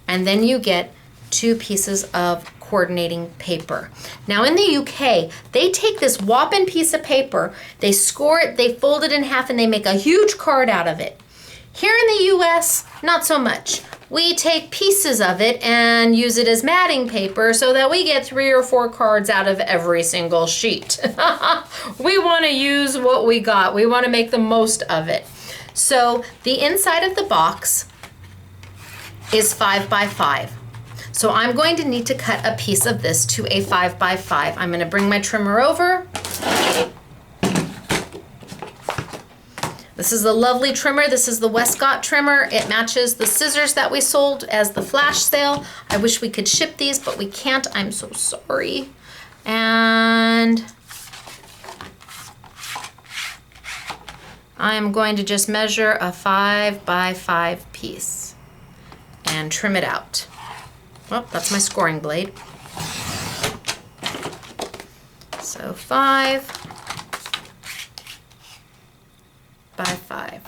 And then you get 2 pieces of coordinating paper. Now in the UK, they take this whopping piece of paper, they score it, they fold it in half, and they make a huge card out of it. Here in the US, not so much. We take pieces of it and use it as matting paper so that we get 3 or 4 cards out of every single sheet. We want to use what we got. We want to make the most of it. So the inside of the box is 5 by 5. So I'm going to need to cut a piece of this to a 5 by 5. I'm going to bring my trimmer over. This is a lovely trimmer. This is the Westcott trimmer. It matches the scissors that we sold as the flash sale. I wish we could ship these, but we can't. I'm so sorry. And I'm going to just measure a 5 by 5 piece and trim it out. Well, that's my scoring blade. So 5 by 5.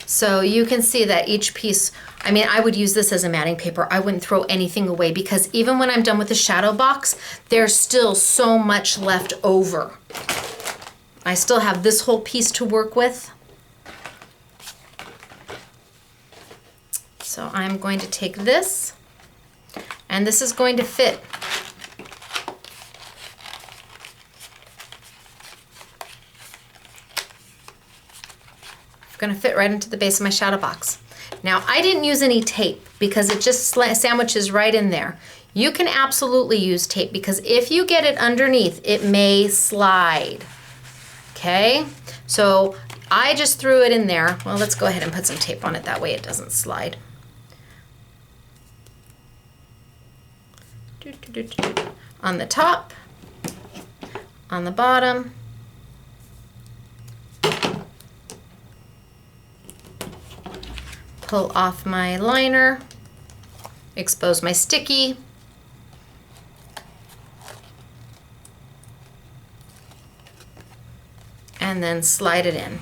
So you can see that each piece, I mean, I would use this as a matting paper. I wouldn't throw anything away because even when I'm done with the shadow box, there's still so much left over. I still have this whole piece to work with. So I'm going to take this, and this is going to fit. It's going to fit right into the base of my shadow box. Now I didn't use any tape because it just sandwiches right in there. You can absolutely use tape because if you get it underneath, it may slide. Okay, so I just threw it in there. Well, let's go ahead and put some tape on it. That way it doesn't slide. On the top, on the bottom, pull off my liner, expose my sticky, and then slide it in.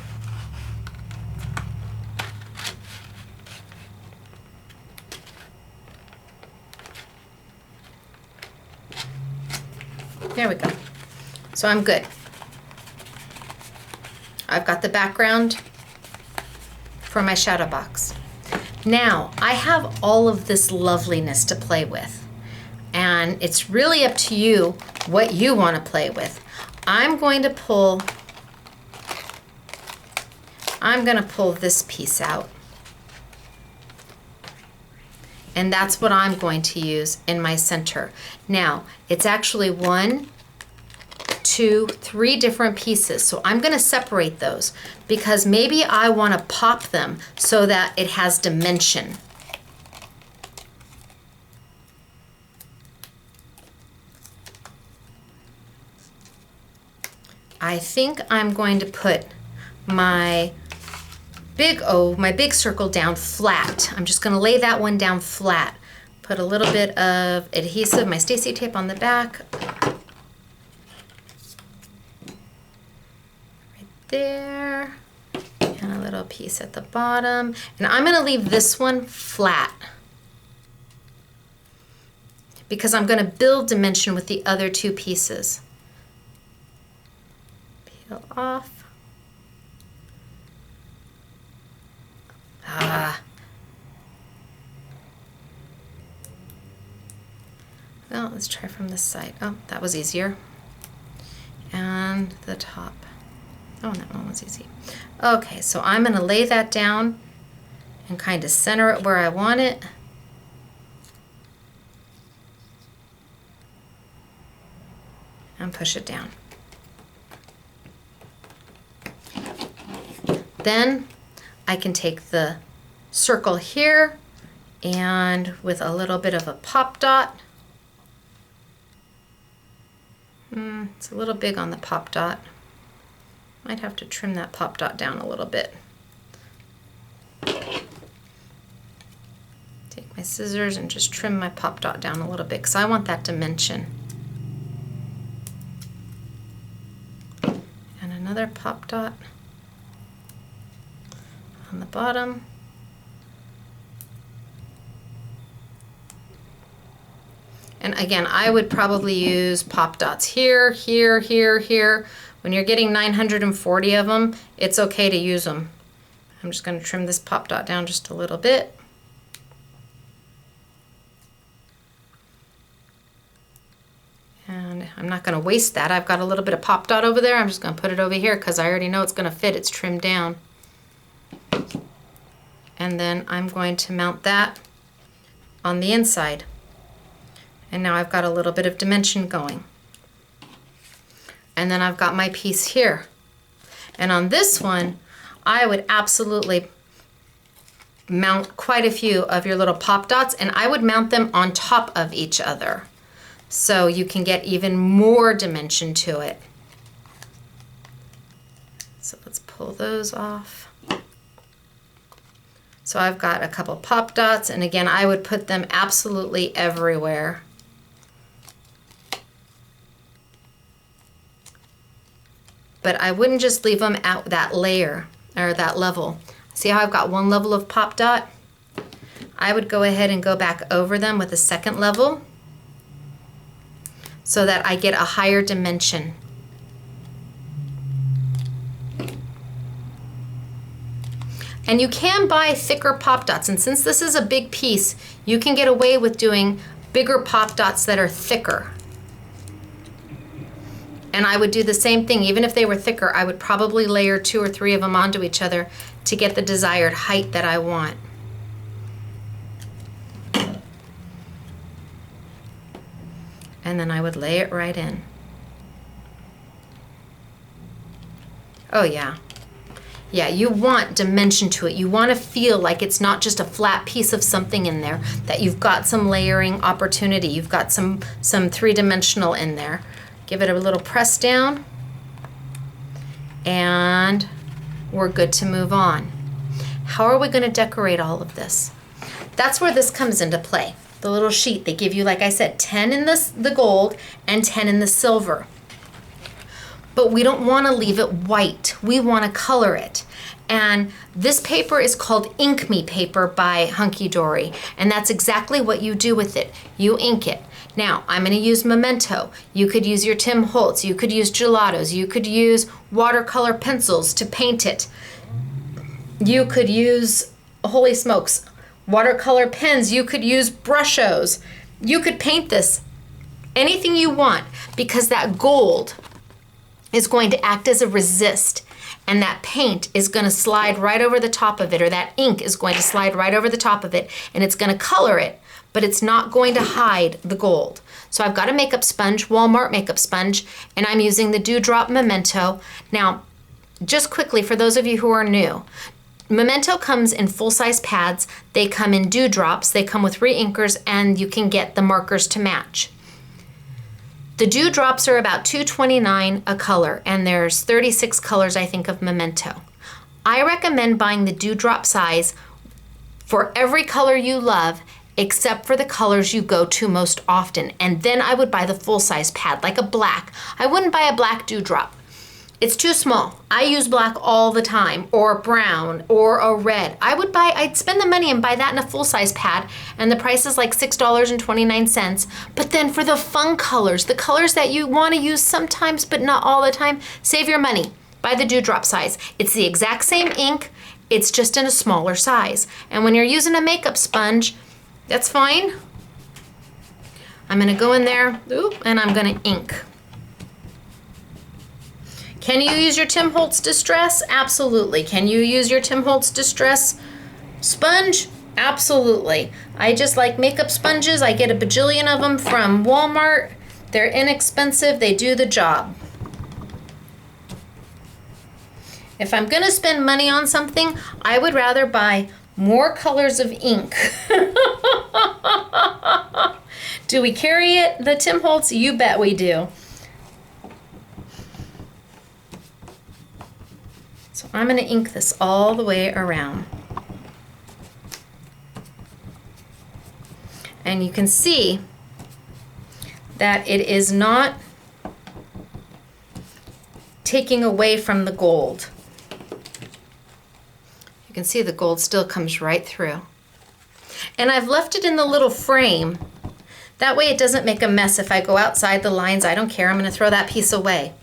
There we go. So I'm good. I've got the background for my shadow box. Now I have all of this loveliness to play with, and it's really up to you what you want to play with. I'm going to pull this piece out, and that's what I'm going to use in my center. Now it's actually 1, 2, 3 different pieces, so I'm going to separate those because maybe I want to pop them so that it has dimension. I think I'm going to put my big circle down flat. I'm just going to lay that one down flat. Put a little bit of adhesive, my Stacy tape on the back. Right there. And a little piece at the bottom. And I'm going to leave this one flat because I'm going to build dimension with the other 2 pieces. Peel off. Well, let's try from this side. Oh, that was easier. And the top. Oh, that one was easy. Okay, so I'm going to lay that down and kind of center it where I want it. And push it down. Then I can take the circle here and with a little bit of a pop dot. It's a little big on the pop dot. Might have to trim that pop dot down a little bit. Take my scissors and just trim my pop dot down a little bit because I want that dimension. And another pop dot on the bottom. And again, I would probably use pop dots here, here, here, here. When you're getting 940 of them, it's okay to use them. I'm just going to trim this pop dot down just a little bit. And I'm not going to waste that. I've got a little bit of pop dot over there. I'm just going to put it over here because I already know it's going to fit. It's trimmed down. And then I'm going to mount that on the inside. And now I've got a little bit of dimension going. And then I've got my piece here. And on this one, I would absolutely mount quite a few of your little pop dots, and I would mount them on top of each other so you can get even more dimension to it. So let's pull those off. So I've got a couple pop dots, and again, I would put them absolutely everywhere. But I wouldn't just leave them at that layer or that level. See how I've got one level of pop dot? I would go ahead and go back over them with a second level so that I get a higher dimension. And you can buy thicker pop dots, and since this is a big piece, you can get away with doing bigger pop dots that are thicker. And I would do the same thing, even if they were thicker, I would probably layer 2 or 3 of them onto each other to get the desired height that I want. And then I would lay it right in. Oh yeah. Yeah, you want dimension to it. You want to feel like it's not just a flat piece of something in there, that you've got some layering opportunity. You've got some three-dimensional in there. Give it a little press down, and we're good to move on. How are we going to decorate all of this? That's where this comes into play. The little sheet, they give you, like I said, 10 in the gold and 10 in the silver. But we don't want to leave it white. We want to color it. And this paper is called Ink Me paper by Hunkydory. And that's exactly what you do with it. You ink it. Now, I'm going to use Memento. You could use your Tim Holtz. You could use gelatos. You could use watercolor pencils to paint it. You could use, holy smokes, watercolor pens. You could use brushos. You could paint this anything you want, because that gold is going to act as a resist, and that paint is going to slide right over the top of it, or that ink is going to slide right over the top of it, and it's going to color it, but it's not going to hide the gold. So I've got a makeup sponge, Walmart makeup sponge, and I'm using the Dewdrop Memento. Now, just quickly, for those of you who are new, Memento comes in full-size pads. They come in dewdrops. They come with re-inkers, and you can get the markers to match. The dewdrops are about $2.29 a color, and there's 36 colors, I think, of Memento. I recommend buying the dewdrop size for every color you love, except for the colors you go to most often. And then I would buy the full-size pad, like a black. I wouldn't buy a black dewdrop. It's too small. I use black all the time, or brown, or a red. I'd spend the money and buy that in a full-size pad, and the price is like $6.29. But then for the fun colors, the colors that you want to use sometimes but not all the time, save your money. Buy the dewdrop size. It's the exact same ink, it's just in a smaller size. And when you're using a makeup sponge, that's fine. I'm gonna go in there, and I'm gonna ink. Can you use your Tim Holtz Distress? Absolutely. Can you use your Tim Holtz Distress sponge? Absolutely. I just like makeup sponges. I get a bajillion of them from Walmart. They're inexpensive. They do the job. If I'm going to spend money on something, I would rather buy more colors of ink. Do we carry it, the Tim Holtz? You bet we do. So I'm going to ink this all the way around. And you can see that it is not taking away from the gold. You can see the gold still comes right through. And I've left it in the little frame. That way it doesn't make a mess. If I go outside the lines, I don't care. I'm going to throw that piece away.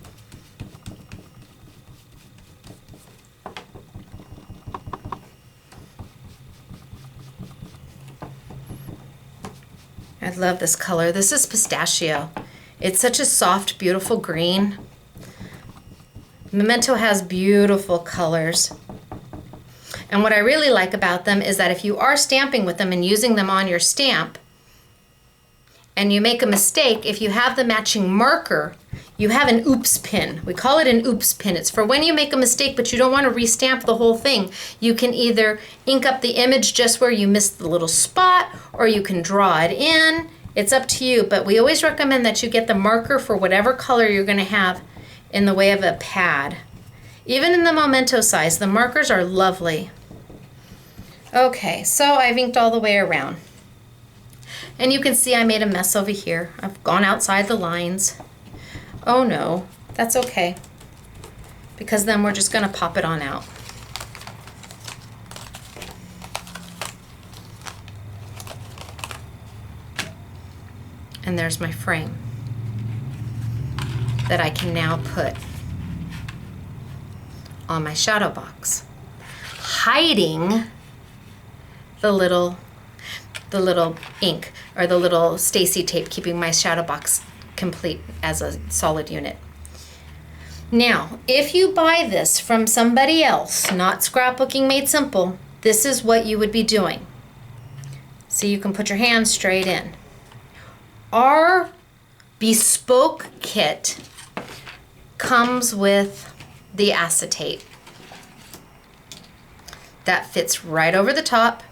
I love this color. This is pistachio. It's such a soft, beautiful green. Memento has beautiful colors. And what I really like about them is that if you are stamping with them and using them on your stamp, and you make a mistake, if you have the matching marker, you have an oops pin. We call it an oops pin. It's for when you make a mistake but you don't want to restamp the whole thing. You can either ink up the image just where you missed the little spot, or you can draw it in. It's up to you, but we always recommend that you get the marker for whatever color you're going to have in the way of a pad. Even in the Memento size, the markers are lovely. Okay, so I've inked all the way around. And you can see I made a mess over here. I've gone outside the lines. Oh no, that's okay, because then we're just going to pop it on out. And there's my frame that I can now put on my shadow box, hiding the little ink, or the little Stacy tape, keeping my shadow box complete as a solid unit. Now, if you buy this from somebody else, not Scrapbooking Made Simple, this is what you would be doing. So you can put your hand straight in. Our bespoke kit comes with the acetate that fits right over the top,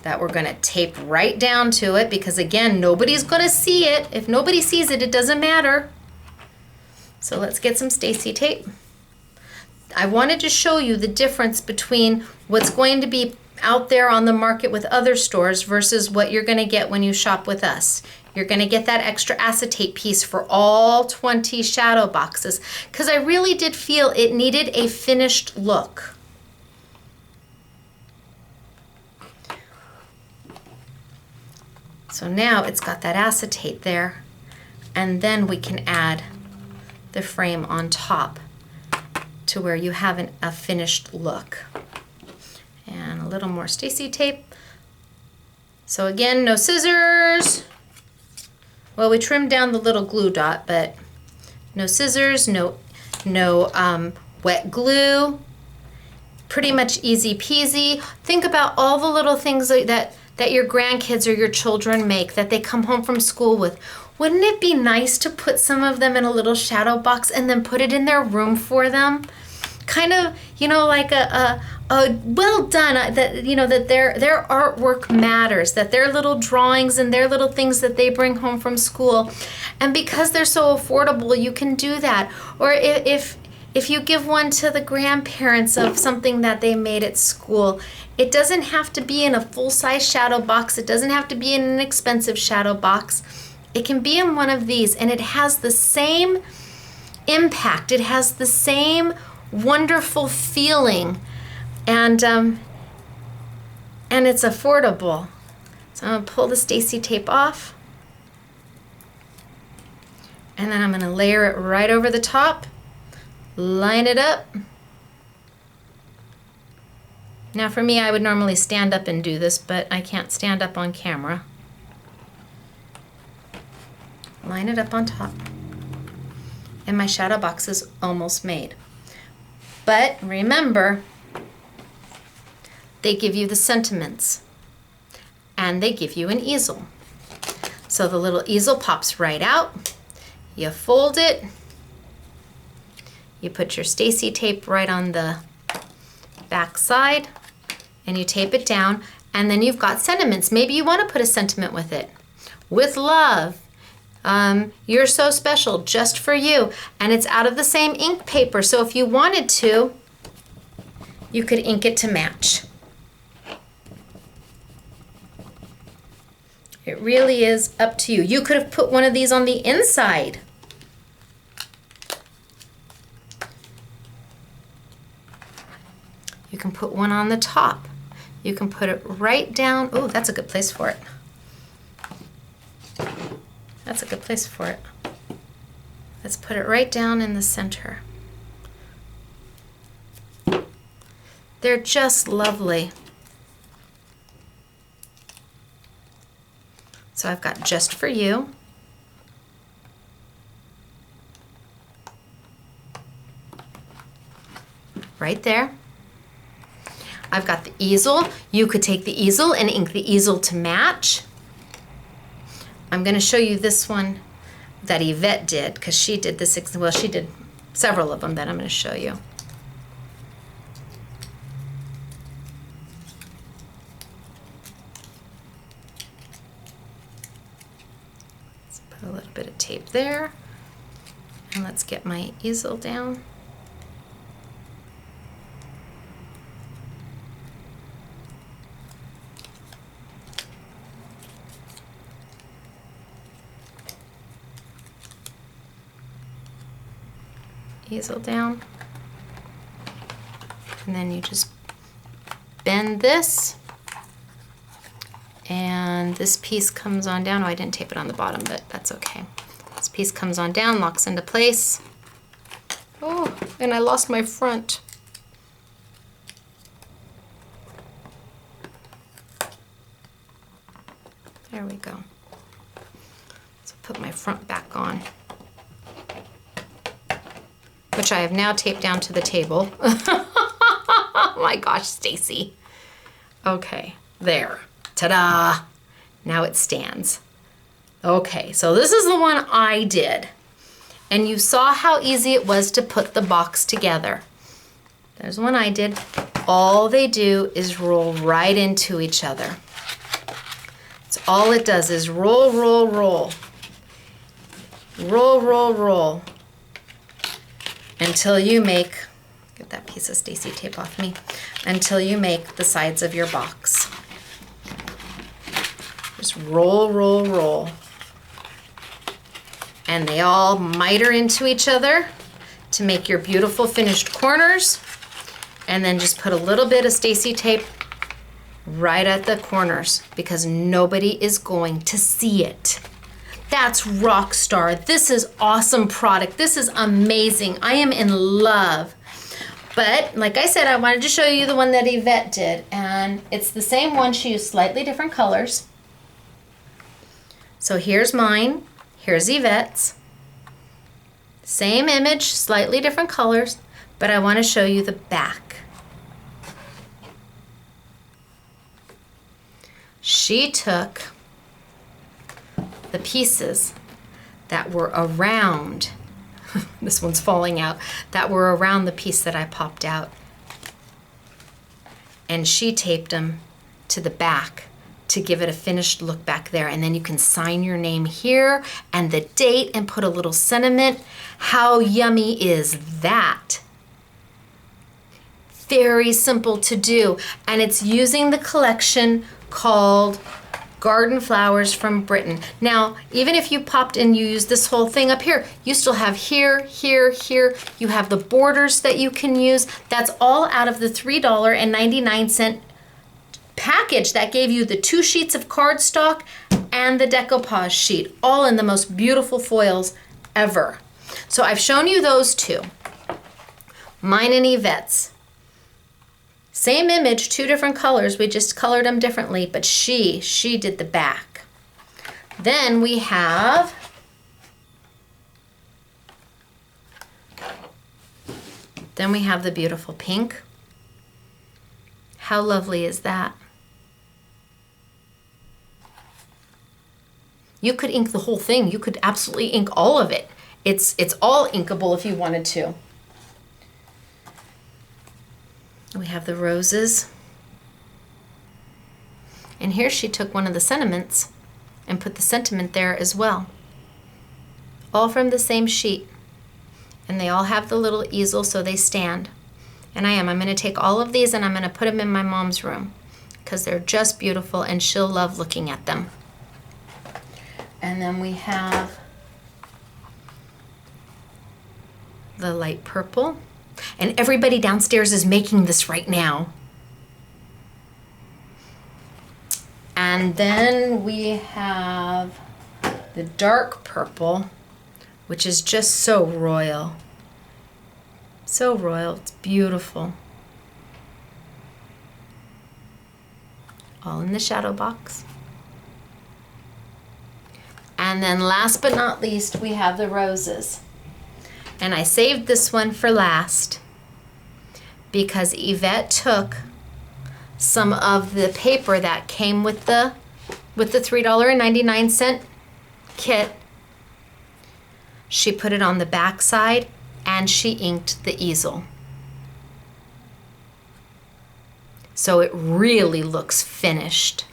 that we're going to tape right down to it, because again, nobody's going to see it. If nobody sees it, it doesn't matter. So let's get some Stacy tape. I wanted to show you the difference between what's going to be out there on the market with other stores versus what you're going to get when you shop with us. You're going to get that extra acetate piece for all 20 shadow boxes because I really did feel it needed a finished look. So now it's got that acetate there, and then we can add the frame on top to where you have a finished look. And a little more Stacy tape. So again, no scissors. Well, we trimmed down the little glue dot, but no scissors, no wet glue. Pretty much easy peasy. Think about all the little things that your grandkids or your children make that they come home from school with. Wouldn't it be nice to put some of them in a little shadow box and then put it in their room for them? Kind of, you know, like a well done, that, you know, that their artwork matters, that their little drawings and their little things that they bring home from school. And because they're so affordable, you can do that. Or if you give one to the grandparents of something that they made at school, it doesn't have to be in a full-size shadow box. It doesn't have to be in an expensive shadow box. It can be in one of these, and it has the same impact. It has the same wonderful feeling, and it's affordable. So I'm gonna pull the Stacy tape off, and then I'm gonna layer it right over the top, line it up. Now for me, I would normally stand up and do this, but I can't stand up on camera. Line it up on top, and my shadow box is almost made. But remember, they give you the sentiments, and they give you an easel. So the little easel pops right out. You fold it. You put your Stacy tape right on the back side, and you tape it down, and then you've got sentiments. Maybe you want to put a sentiment with it. With love. You're so special, just for you. And it's out of the same ink paper, so if you wanted to, you could ink it to match. It really is up to you. You could have put one of these on the inside. You can put one on the top. You can put it right down. Oh, that's a good place for it. That's a good place for it. Let's put it right down in the center. They're just lovely. So I've got just for you. Right there. I've got the easel. You could take the easel and ink the easel to match. I'm going to show you this one that Yvette did, because she did this, well, she did several of them that I'm going to show you. Let's put a little bit of tape there, and let's get my easel down. Easel down, and then you just bend this, and this piece comes on down. Oh, I didn't tape it on the bottom, but that's okay. This piece comes on down, locks into place. Oh, and I lost my front. There we go. So put my front back on, which I have now taped down to the table. Oh my gosh, Stacy. Okay, there. Ta-da! Now it stands. Okay, so this is the one I did. And you saw how easy it was to put the box together. There's one I did. All they do is roll right into each other. That's all it does is roll, roll, roll. Roll, roll, roll. Until you make Get that piece of Stacy tape off me. Until you make the sides of your box. Just roll, roll, roll. And they all miter into each other to make your beautiful finished corners. And then just put a little bit of Stacy tape right at the corners because nobody is going to see it. That's rock star. This is awesome product. This is amazing. I am in love. But like I said, I wanted to show you the one that Yvette did, and it's the same one. She used slightly different colors. So here's mine, here's Yvette's. Same image, slightly different colors, but I want to show you the back. She took the pieces that were around, this one's falling out, that were around the piece that I popped out. And she taped them to the back to give it a finished look back there. And then you can sign your name here and the date and put a little sentiment. How yummy is that? Very simple to do. And it's using the collection called Garden Flowers from Britain. Now, even if you popped and you use this whole thing up here, you still have here, here, here. You have the borders that you can use. That's all out of the $3.99 package that gave you the 2 sheets of cardstock and the decoupage sheet, all in the most beautiful foils ever. So I've shown you those two. Mine and Yvette's. Same image, 2 different colors. We just colored them differently, but she did the back. Then we have the beautiful pink. How lovely is that? You could ink the whole thing. You could absolutely ink all of it. It's all inkable if you wanted to. We have the roses. And here she took one of the sentiments and put the sentiment there as well. All from the same sheet. And they all have the little easel so they stand. And I'm going to take all of these and I'm going to put them in my mom's room because they're just beautiful and she'll love looking at them. And then we have the light purple. And everybody downstairs is making this right now. And then we have the dark purple, which is just so royal. So royal, it's beautiful. All in the shadow box. And then last but not least, we have the roses. And I saved this one for last because Yvette took some of the paper that came with the $3.99 kit. She put it on the back side and she inked the easel. So it really looks finished.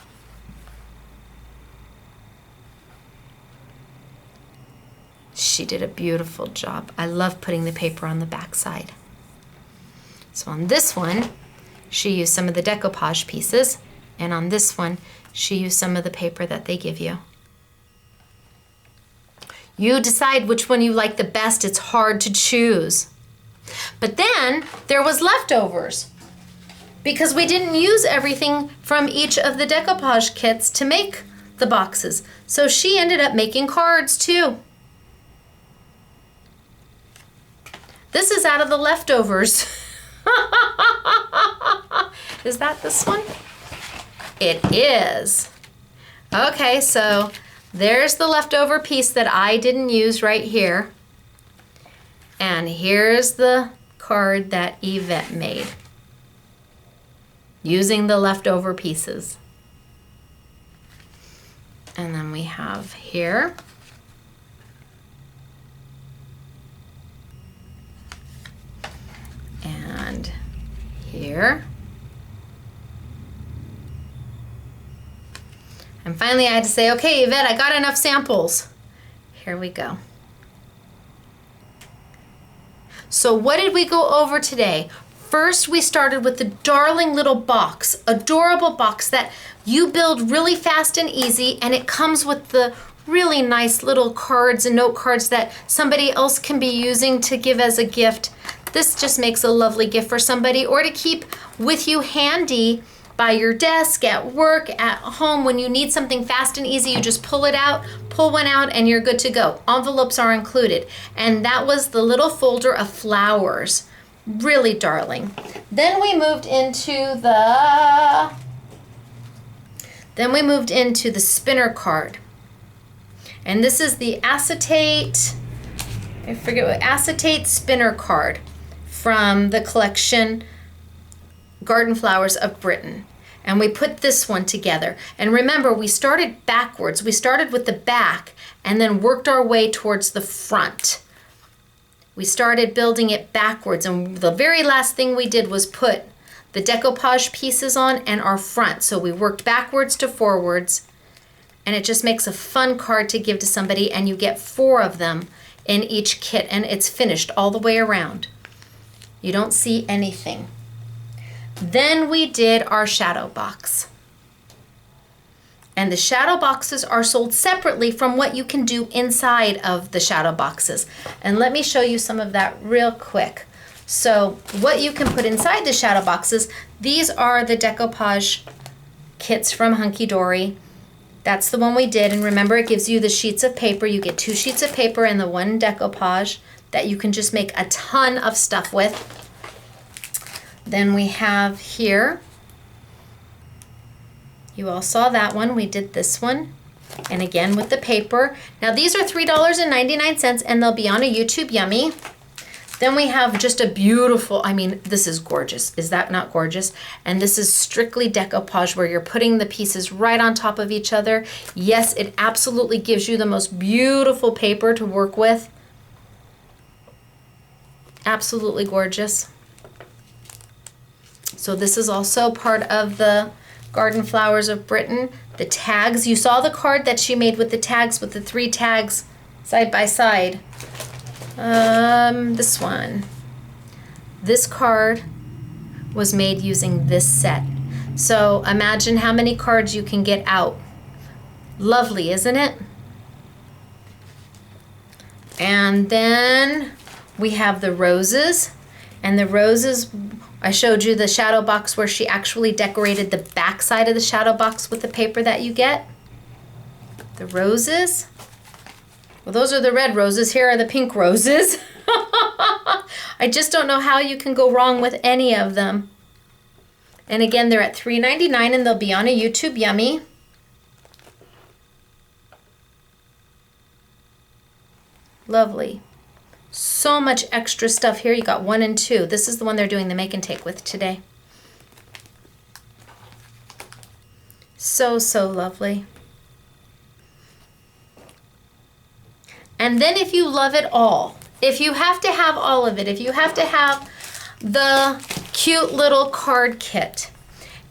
She did a beautiful job. I love putting the paper on the back side. So on this one, she used some of the decoupage pieces, and on this one, she used some of the paper that they give you. You decide which one you like the best. It's hard to choose. But then there was leftovers because we didn't use everything from each of the decoupage kits to make the boxes. So she ended up making cards too. This is out of the leftovers. Is that this one? It is. Okay, so there's the leftover piece that I didn't use right here. And here's the card that Yvette made using the leftover pieces. And then we have here. And here. And finally I had to say, okay, Yvette, I got enough samples. Here we go. So what did we go over today? First, we started with the darling little box, adorable box that you build really fast and easy, and it comes with the really nice little cards and note cards that somebody else can be using to give as a gift. This just makes a lovely gift for somebody, or to keep with you handy by your desk, at work, at home. When you need something fast and easy, you just pull it out, pull one out, and you're good to go. Envelopes are included. And that was the little folder of flowers. Really darling. Then we moved into the spinner card. And this is the acetate, acetate spinner card from the collection Garden Flowers of Britain. And we put this one together. And remember, we started backwards. We started with the back and then worked our way towards the front. We started building it backwards, and the very last thing we did was put the decoupage pieces on and our front. So we worked backwards to forwards, and it just makes a fun card to give to somebody, and you get 4 of them in each kit, and it's finished all the way around. You don't see anything. Then we did our shadow box. And the shadow boxes are sold separately from what you can do inside of the shadow boxes. And let me show you some of that real quick. So what you can put inside the shadow boxes, these are the decoupage kits from Hunkydory. That's the one we did. And remember, it gives you the sheets of paper. You get 2 sheets of paper and the 1 decoupage that you can just make a ton of stuff with. Then we have here, you all saw that one. We did this one. And again with the paper. Now these are $3.99 and they'll be on a YouTube Yummy. Then we have just a beautiful, I mean, this is gorgeous. Is that not gorgeous? And this is strictly decoupage, where you're putting the pieces right on top of each other. Yes, it absolutely gives you the most beautiful paper to work with. Absolutely gorgeous. So this is also part of the Garden Flowers of Britain. The tags, you saw the card that she made with the tags, with the 3 tags side by side. This one. This card was made using this set. So imagine how many cards you can get out. Lovely, isn't it? And then we have the roses. And the roses, I showed you the shadow box where she actually decorated the back side of the shadow box with the paper that you get. The roses. Well, those are the red roses. Here are the pink roses. I just don't know how you can go wrong with any of them. And again, they're at $3.99 and they'll be on a YouTube Yummy. Lovely. So much extra stuff here. You got 1 and 2. This is the one they're doing the make and take with today. So, so lovely. And then if you love it all, if you have to have all of it, if you have to have the cute little card kit,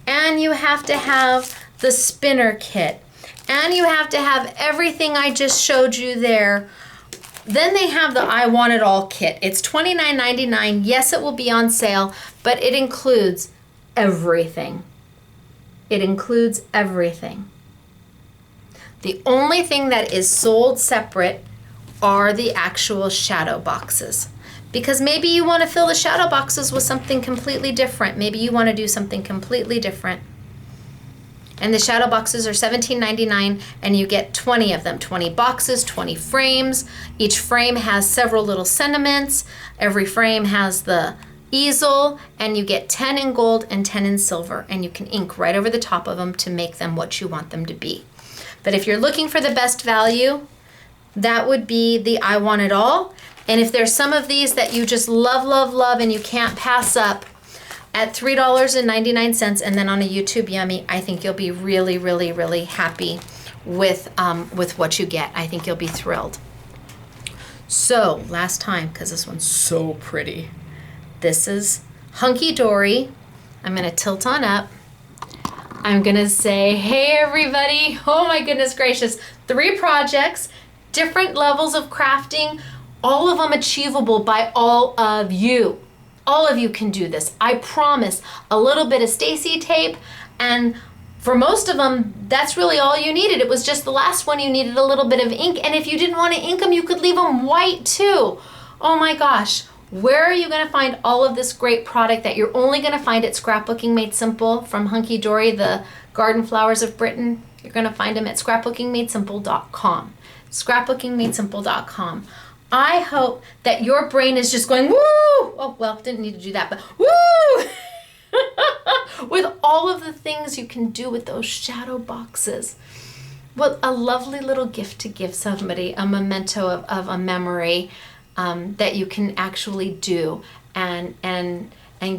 and you have to have the spinner kit, and you have to have everything I just showed you there, then they have the I Want It All kit. It's $29.99. Yes, it will be on sale, but it includes everything. It includes everything. The only thing that is sold separate are the actual shadow boxes. Because maybe you want to fill the shadow boxes with something completely different. Maybe you want to do something completely different. And the shadow boxes are $17.99 and you get 20 of them. 20 boxes, 20 frames. Each frame has several little sentiments. Every frame has the easel, and you get 10 in gold and 10 in silver. And you can ink right over the top of them to make them what you want them to be. But if you're looking for the best value, that would be the I Want It All. And if there's some of these that you just love, love, love, and you can't pass up, at $3.99 and then on a YouTube Yummy, I think you'll be really, really, really happy with what you get. I think you'll be thrilled. So last time, because this one's so pretty, this is Hunkydory. I'm going to tilt on up. I'm going to say, hey everybody. Oh my goodness gracious. 3 projects, different levels of crafting, all of them achievable by all of you. All of you can do this. I promise. A little bit of Stacy tape, and for most of them, that's really all you needed. It was just the last one you needed a little bit of ink, and if you didn't want to ink them, you could leave them white too. Oh my gosh. Where are you going to find all of this great product that you're only going to find at Scrapbooking Made Simple from Hunkydory, the Garden Flowers of Britain? You're going to find them at scrapbookingmadesimple.com. Scrapbookingmadesimple.com. I hope that your brain is just going, woo! Oh, well, didn't need to do that, but woo! With all of the things you can do with those shadow boxes. What a lovely little gift to give somebody, a memento of a memory that you can actually do and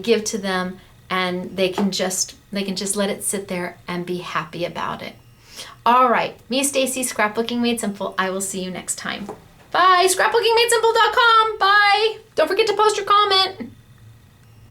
give to them, and they can just let it sit there and be happy about it. All right, me, Stacy, Scrapbooking Made Simple. I will see you next time. Bye. Scrapbookingmadesimple.com. Bye. Don't forget to post your comment.